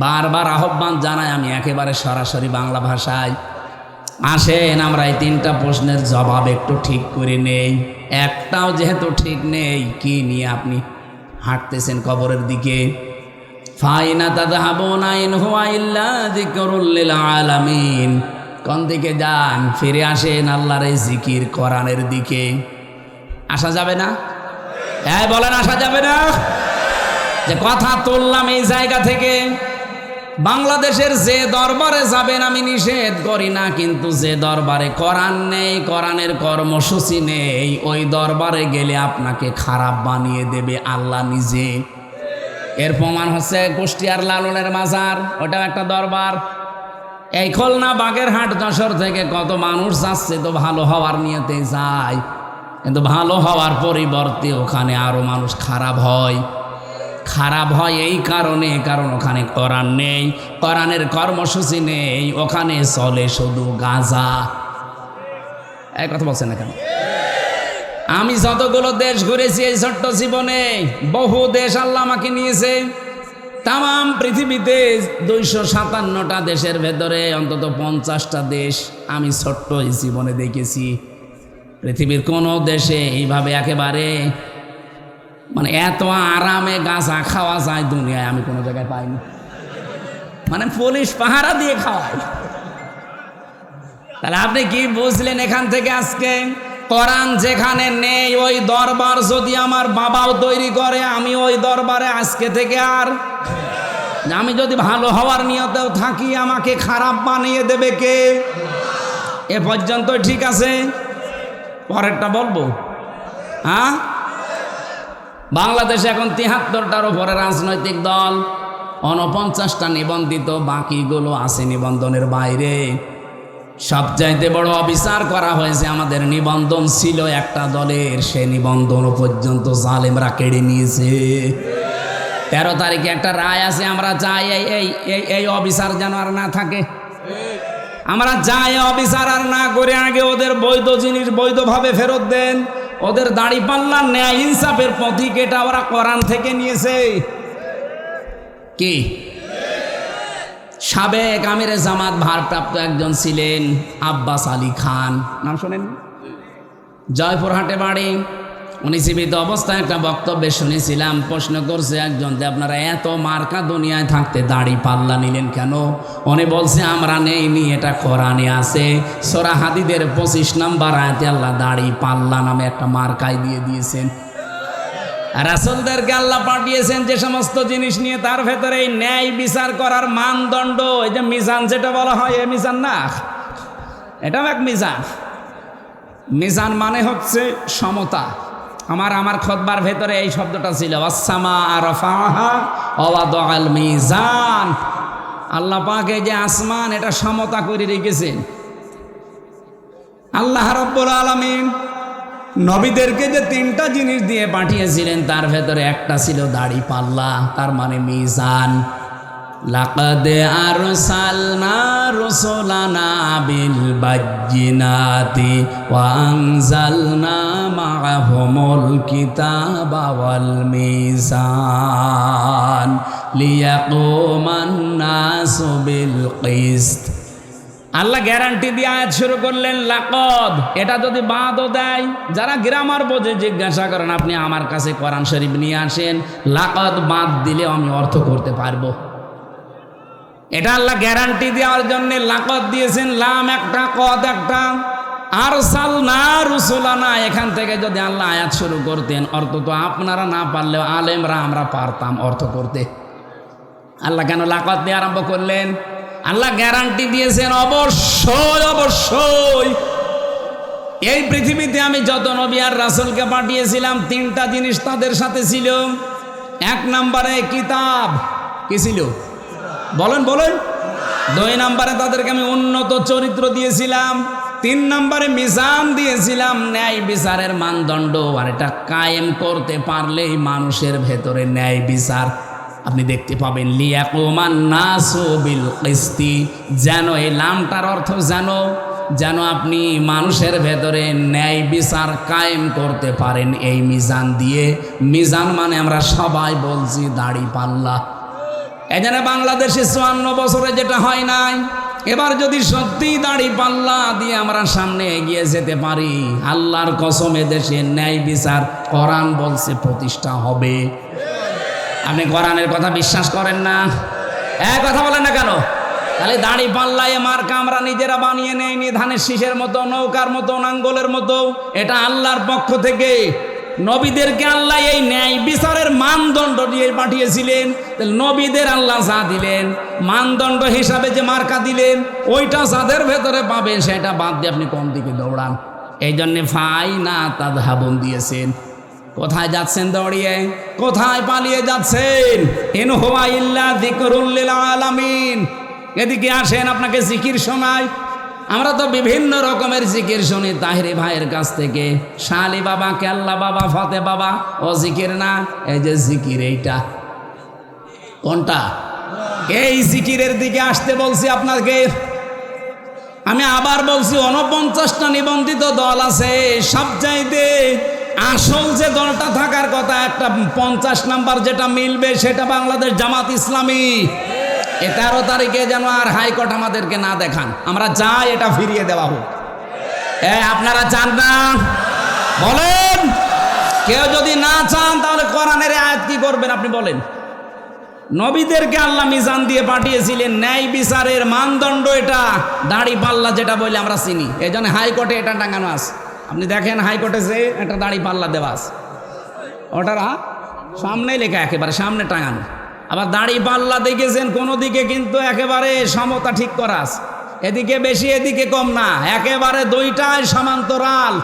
বারবার আহ্বান জানাই আমি একেবারে সরাসরি বাংলা ভাষায়, আসেন আমরা এই 3টা প্রশ্নের জবাব একটু ঠিক করে নেই। একটাও যেহেতু ঠিক নেই, কি নিয়ে আপনি হাঁটতেছেন কবরের দিকে? ফাইনা তাযহাবুনা ইন হুয়া ইল্লা যিকরুল লিল আলামিন, কোন দিকে যান? ফিরে আসেন আল্লাহর এই জিকির কোরআনের দিকে। আসা যাবে না? হ্যাঁ বলেন, আসা যাবে না? যে কথা তুললাম এই জায়গা থেকে, বাংলাদেশের যে দরবারে যাবেন আমি নিষেধ করি না, কিন্তু যে দরবারে কোরআন নেই, কোরআনের কর্মসূচি নেই, ওই দরবারে গেলে আপনাকে খারাপ বানিয়ে দেবে আল্লাহ নিজে। এর প্রমাণ হচ্ছে কুষ্টিয়ার লালনের মাজার, ওটাও একটা দরবার। এই খুলনা বাগেরহাট যশোর থেকে কত মানুষ যাচ্ছে তো ভালো হওয়ার নিয়তে যায়, কিন্তু ভালো হওয়ার পরিবর্তে ওখানে আরো মানুষ খারাপ হয়। খারাপ হয় এই কারণে, কারণ ওখানে কোরআন নেই, কোরআনের কর্মসূচি নেই, ওখানে চলে শুধু গাঁজা। এই কথা বলছেন না কেন? আমি যতগুলো দেশ ঘুরেছি এই ছোট্ট জীবনে, বহু দেশ আল্লাহ আমাকে নিয়েছে। তাম পৃথিবীতে 257টা দেশের ভেতরে অন্তত 50টা দেশ আমি ছোট্ট এই জীবনে দেখেছি। পৃথিবীর কোনো দেশে এইভাবে একেবারে মানে এত আরামে গাঁজা খাওয়া যায় দুনিয়ায় আমি কোনো জায়গায় পাইনি। মানে পুলিশ পাহারা দিয়ে খাওয়ায়। তাহলে আপনি কি বুঝলেন এখান থেকে আজকে? কোরআন যেখানে নেই ওই দরবার যদি আমার বাবাও তৈরি করে, আমি ওই দরবারে আজকে থেকে আর, আমি যদি ভালো হওয়ার নিয়তেও থাকি আমাকে খারাপ বানিয়ে দেবে কে? এ পর্যন্ত ঠিক আছে, পরেরটা বলবো। হ্যাঁ, বাংলাদেশে এখন 73টার উপরে রাজনৈতিক দল, 49টা নিবন্ধিত, বাকিগুলো আছে নিবন্ধনের বাইরে। সবচাইতে বড় অবিচার করা হয়েছে, আমাদের নিবন্ধন ছিল একটা দলের, সে নিবন্ধন পর্যন্ত জালেমরা কেড়ে নিয়েছে। 13 তারিখে একটা রায় আছে, আমরা চাই এই অবিচার যেন আর না থাকে। আমরা চাই অবিচার আর না করে আগে ওদের বৈধ জিনিস বৈধভাবে ফেরত দেন। ওদের দাড়ি পাল্লা ন্যায় ইনসাফের প্রতীক, এটা ওরা কোরআন থেকে নিয়েছে। কি সাবেক আমিরে জামাত ভারপ্রাপ্ত একজন ছিলেন আব্বাস আলী খান, নাম শোনেন? জয়পুরহাটে বাড়ি। উনি জীবিত অবস্থায় একটা বক্তব্যে শুনেছিলাম, প্রশ্ন করছে একজন যে আপনারা এত মার্কা দুনিয়ায় থাকতে দাড়ি পাল্লা নিলেন কেন? উনি বলছে আমরা নেইনি, এটা কোরআনে আছে। সূরা হাদীদের 25 নম্বর আয়াতে আল্লাহ দাড়ি পাল্লা নামে একটা মার্কাই দিয়ে দিয়েছেন। রাসূলদেরকে আল্লাহ পাঠিয়েছেন যে সমস্ত জিনিস নিয়ে, তার ভেতরে এই ন্যায় বিচার করার মানদণ্ড, এই যে মিজান যেটা বলা হয়, এ মিজান না, এটাও এক মিজান। মিজান মানে হচ্ছে সমতা। আমার খুতবার ভেতরে এই শব্দটা ছিল, আসসামা রাফাহা ওয়া ওয়াদাআল মিজান। আল্লাহ পাক এই যে আসমান, এটা সমতা করে রেখেছেন। আল্লাহ রাব্বুল আলামিন নবীদেরকে যে 3টা জিনিস দিয়ে পাঠিয়েছিলেন, তার ভেতরে একটা ছিল দাড়ি পাল্লা, তার মানে মিজান। লাকাদ আরসালনা রুসুলানা বিল বাজ্জিনাতি ওয়া আনজালনা মাআহুমুল কিতাবা ওয়াল মিজান লিয়াকুমান নাসু বিল কিসত। আল্লাহ গ্যারান্টি দিয়ে আয়াত শুরু করলেন লাকদ। এটা যদি বাদও দেয়, যারা গ্রামার বোঝে জিজ্ঞাসা করেন, আপনি আমার কাছে কোরআন শরীফ নিয়ে আসেন, লাকদ বাদ দিলে আমি অর্থ করতে পারবো। এটা আল্লাহ গ্যারান্টি দেওয়ার জন্য লাকদ দিয়েছেন, লাম একটা, কদ একটা। আরসালনা রুসুলানা, এখান থেকে যদি আল্লাহ আয়াত শুরু করতেন, অর্থ তো আপনারা না পারলেও আলেমরা আমরা পারতাম অর্থ করতে। আল্লাহ কেন লাকদ দিয়ে আরম্ভ করলেন? আল্লাহ গ্যারান্টি দিয়েছেন অবশ্যই অবশ্যই এই পৃথিবীতে আমি যত নবী আর রাসূলকে পাঠিয়েছিলাম, 3টা জিনিস তাদের সাথে ছিল। 1 নম্বরে কিতাব, কি ছিল বলেন বলেন। 2 নম্বরে তাদেরকে আমি উন্নত চরিত্র দিয়েছিলাম। 3 নম্বরে মিজান দিয়েছিলাম, ন্যায় বিচারের মানদণ্ড। আর এটা কায়েম করতে পারলেই মানুষের ভেতরে ন্যায় বিচার আপনি দেখতে পাবেন। লিয়াকুমান নাসু বিল কিসতি, যেন এই লামটার অর্থ যেন আপনি মানুষের ভেতরে ন্যায় বিচার কায়েম করতে পারেন এই মিজান দিয়ে। মিজান মানে আমরা সবাই বলছি দাড়ি পাল্লা। এখানে বাংলাদেশে 54 বছরে যেটা হয় নাই, এবার যদি সত্যি দাড়ি পাল্লা দিয়ে আমরা সামনে এগিয়ে যেতে পারি, আল্লাহর কসম দেশে ন্যায় বিচার কোরআন বলছে প্রতিষ্ঠা হবে। আপনি কোরআনের কথা বিশ্বাস করেন না? কথা বলেন না কেন? তাহলে দাড়ি পাল্লা এ মার্কা আমরা নিজেরা বানিয়ে নেইনি, ধানের শীষের মতো, নৌকার মতো, নাঙ্গলের মতো। এটা আল্লাহর পক্ষ থেকে নবীদেরকে আল্লাহ এই ন্যায় বিচারের মানদণ্ড দিয়ে পাঠিয়েছিলেন। নবীদের আল্লাহ যা দিলেন মানদণ্ড হিসাবে যে মার্কা দিলেন, ওইটা যাদের ভেতরে পাবেন সেটা বাদ দিয়ে আপনি কোন দিকে দৌড়ান। এই জন্যে ফাইনা তাযহাবুন দিয়েছেন। কোথায় যাচ্ছেন দৌড়িয়ে? কোথায় পালিয়ে যাচ্ছেন? ইন হুয়া ইল্লা যিকরুল লিল আলামিন। এদিকে আসেন, আপনাকে জিকির শোনাই। আমরা তো বিভিন্ন রকমের জিকির শুনি তাহিরি ভাইয়ের কাছ থেকে, শালি বাবা, কেল্লা বাবা, ফতে বাবা। ও জিকির না, এই যে জিকির, এইটা কোনটা? এই জিকিরের দিকে আসতে বলছি আপনাকে। আমি আবার বলছি, 49টা নিবন্ধিত দল আছে। সবচাইতে আসল যে দলটা থাকার কথা, একটা 50 নাম্বার যেটা মিলবে, সেটা বাংলাদেশ জামাত ইসলামী। 13 তারিখে যেন আর হাইকোর্ট আমাদেরকে না দেখান, আমরা চাই এটা ফিরিয়ে দেওয়া হোক। আপনারা চান না? বলেন। কেউ যদি না চান, তাহলে কোরআনের আয়াত কি করবেন আপনি বলেন? নবীদেরকে আল্লাহ মিজান দিয়ে পাঠিয়েছিলেন, ন্যায় বিচারের মানদণ্ড এটা দাড়ি পাল্লা, যেটা বলে আমরা চিনি। এই জন্য হাইকোর্টে এটা টাঙানো আছে। আপনি দেখেন হাইকোর্টে যে একটা দাড়ি পাল্লা দেওয়া আছে, ওটার সামনেই লেখা, একেবারে সামনে টাঙানো। আবার দাড়ি পাল্লা দেখেছেন কোনো দিকে কিন্তু একেবারে সমতা ঠিক করা আছে, এদিকে বেশি এদিকে কম না, একেবারে দুইটাই সমান্তরাল।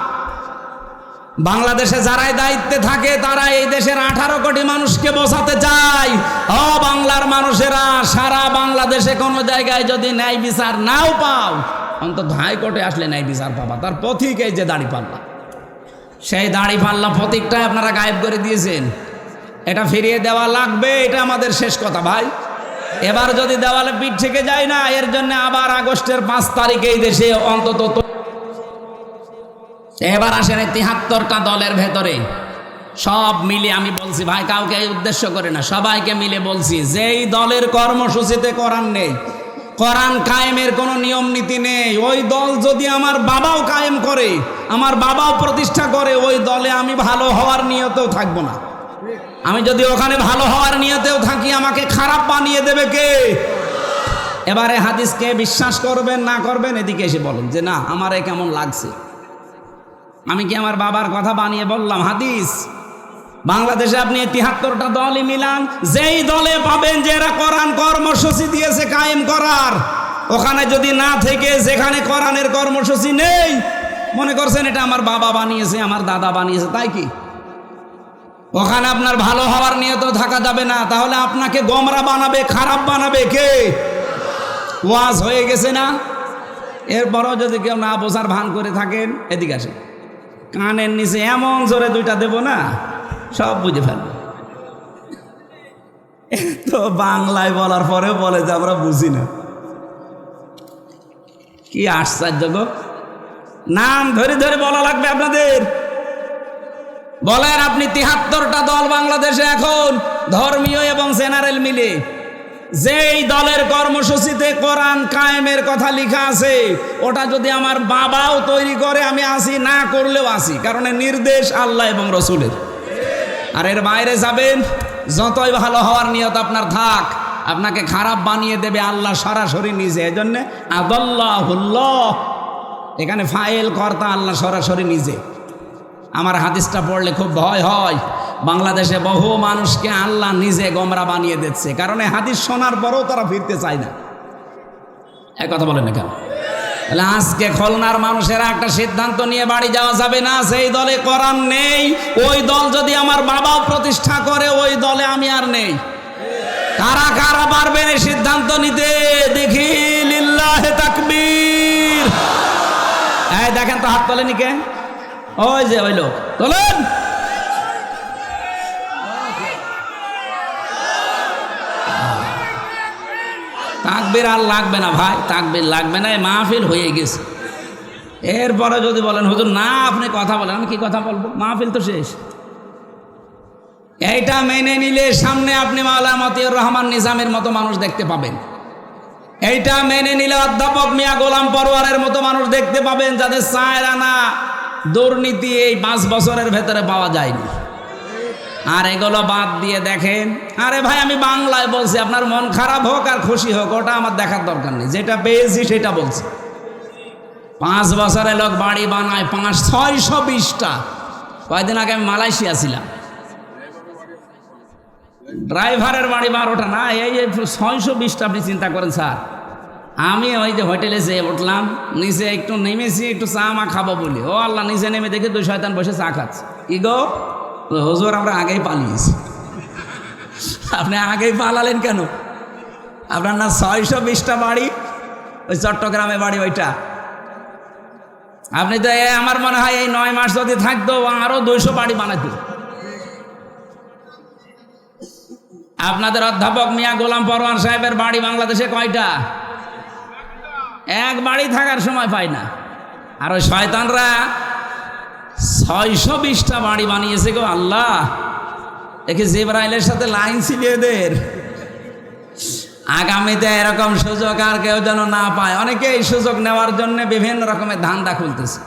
বাংলাদেশে যারাই দায়িত্বে থাকে তারা এই দেশের 18 কোটি মানুষকে বোঝাতে চায়, ও বাংলার মানুষেরা, সারা বাংলাদেশে কোনো জায়গায় যদি ন্যায় বিচার নাও পাও, অন্তত হাইকোর্টে আসলে ন্যায় বিচার পাবা। তার প্রতীক এই যে দাড়ি পাল্লা। সেই দাড়ি পাল্লা প্রতীকটাই আপনারা গায়েব করে দিয়েছেন। এটা ফিরিয়ে দেওয়া লাগবে, এটা আমাদের শেষ কথা ভাই। এবার যদি দেওয়ালে পিঠ থেকে যায় না, এর জন্য আবার আগস্টের 5 তারিখে এই দেশে অন্তত। এবার আসেন 73টা দলের ভেতরে সব মিলে আমি বলছি ভাই, কাউকে উদ্দেশ্য করে না, সবাইকে মিলে বলছি, যেই দলের কর্মসূচিতে কোরআন নেই কোরআন কায়েমের কোনো নিয়ম নীতি নেই। ওই দল যদি আমার বাবাও কায়েম করে, আমার বাবাও প্রতিষ্ঠা করে, ওই দলে আমি ভালো হওয়ার নিয়তেও থাকবো না। আমি যদি ওখানে ভালো হওয়ার নিয়তেও থাকি, আমাকে খারাপ বানিয়ে দেবে কে? এবারে হাদিসকে বিশ্বাস করবেন না করবেন এদিকে এসে বলেন যে না আমার এ কেমন লাগছে। আমি কি আমার বাবার কথা বানিয়ে বললাম? হাদিস। বাংলাদেশে আপনি ৭৩টা দলই মিলান, যেই দলে পাবেন যে এরা কোরআন কর্মসূচি দিয়েছে কায়েম করার, ওখানে যদি না থেকে যেখানে কোরআনের কর্মসূচি নেই, মনে করছেন এটা আমার বাবা বানিয়েছে, আমার দাদা বানিয়েছে, তাই কি? ওখানে আপনার ভালো হওয়ার নিয়তেও থাকা যাবে না। তাহলে আপনাকে গোমরা বানাবে, খারাপ বানাবে কে? ওয়াজ হয়ে গেছে না? এরপরও যদি কেউ না বোঝার ভান করে থাকেন, এদিকে আসেন, কানের নিচে এমন জোরে দুইটা দেব না, সব বুঝে ফেলবে। তো বাংলায় বলার পরেও বলে যে আমরা বুঝি না। কি আশ্চর্য গো! নাম ধরে ধরে বলা লাগবে আপনাদের। বলেন আপনি ৭৩টা দল বাংলাদেশে এখন ধর্মীয় এবং জেনারেল মিলে, যেই দলের কর্মসূচিতে কোরআন কায়েমের কথা লেখা আছে, ওটা যদি আমার বাবাও তৈরি করে আমি আসি, না করলেও আসি, কারণ নির্দেশ আল্লাহ এবং রসুলের। আর এর বাইরে যাবেন, যতই ভালো হওয়ার নিয়ত আপনার থাক, আপনাকে খারাপ বানিয়ে দেবে আল্লাহ সরাসরি নিজে। এই জন্যে আদাল্লাহুল্লাহ, এখানে ফাইল কর্তা আল্লাহ সরাসরি নিজে। আমার হাদিসটা পড়লে খুব ভয় হয়। বাংলাদেশে বহু মানুষকে আল্লাহ নিজে গোমরা বানিয়ে দিচ্ছে, কারণ এই হাদিস শোনার পরেও তারা ফিরতে চায় না। এক কথা বলেন না কেন? তাহলে আজকে খুলনার মানুষেরা একটা সিদ্ধান্ত নিয়ে বাড়ি যাওয়া যাবে না, সেই দলে কোরআন নেই। ওই দল যদি আমার বাবাও প্রতিষ্ঠা করে, ওই দলে আমি আর নেই। কারা কারা পারবেন এই সিদ্ধান্ত নিতে? দেখি লিল্লাহে তাকবীর। এই দেখেন তো, হাত তোলেনি কে? ওই যে ওই লোক, তোলেন। তাকবীর আর লাগবে না ভাই, তাকবীর লাগবে না, এই মাহফিল হয়ে গেছে। এরপরে যদি বলেন হুজুর না আপনি কথা বলেন, আমি কি কথা বলবো? মাহফিল তো শেষ। এইটা মেনে নিলে সামনে আপনি মাওলানা মতিউর রহমান নিজামের মতো মানুষ দেখতে পাবেন। এইটা মেনে নিলে অধ্যাপক মিয়া গোলাম পরওয়ারের মতো মানুষ দেখতে পাবেন, যাদের ৪ আনা দুর্নীতি এই ৫ বছরের ভেতরে পাওয়া যায়নি। আর এগুলো বাদ দিয়ে দেখেন, আরে ভাই আমি বাংলায় বলছি, আপনার মন খারাপ হোক আর খুশি হোক ওটা আমার দেখার দরকার নেই, যেটা পেয়েছি সেটা বলছি। ৫ বছরে লোক বাড়ি বানায় ৬২০টা। কয়েকদিন আগে আমি মালয়েশিয়া ছিলাম, ড্রাইভারের বাড়ি ১২টা না, এই ৬২০টা। আপনি চিন্তা করেন স্যার, আমি ওই যে হোটেলে যেয়ে উঠলাম, নিচে একটু নেমেছি, একটু চা মা খাবো বলি, ও আল্লাহ, নিচে নেমে দেখে ২ শয়তান বসে চা খাচ্ছে। কি গো হুজুর, আমরা আগেই পালিয়েছি। আপনি আগেই পালালেন কেন? আপনার না ৬২০টা বাড়ি, ওই চট্টগ্রামে বাড়ি ওইটা। আপনি তো আমার মনে হয় এই ৯ মাস যদি থাকতো আরো ২০০ বাড়ি বানাতো। আপনাদের অধ্যাপক মিয়া গোলাম পরওয়ার সাহেবের বাড়ি বাংলাদেশে কয়টা? এক বাড়ি থাকার সময় পায় না। আর ওই শয়তানরা ৬২০টা বাড়ি বানিয়েছে গো আল্লাহ। একে জিবরাইলের সাথে লাইন ছিল এদের। আগামীতে এরকম সুযোগ আর কেউ যেন না পায়। অনেকে এই সুযোগ নেওয়ার জন্য বিভিন্ন রকমের ধান্দা খুলতেছে।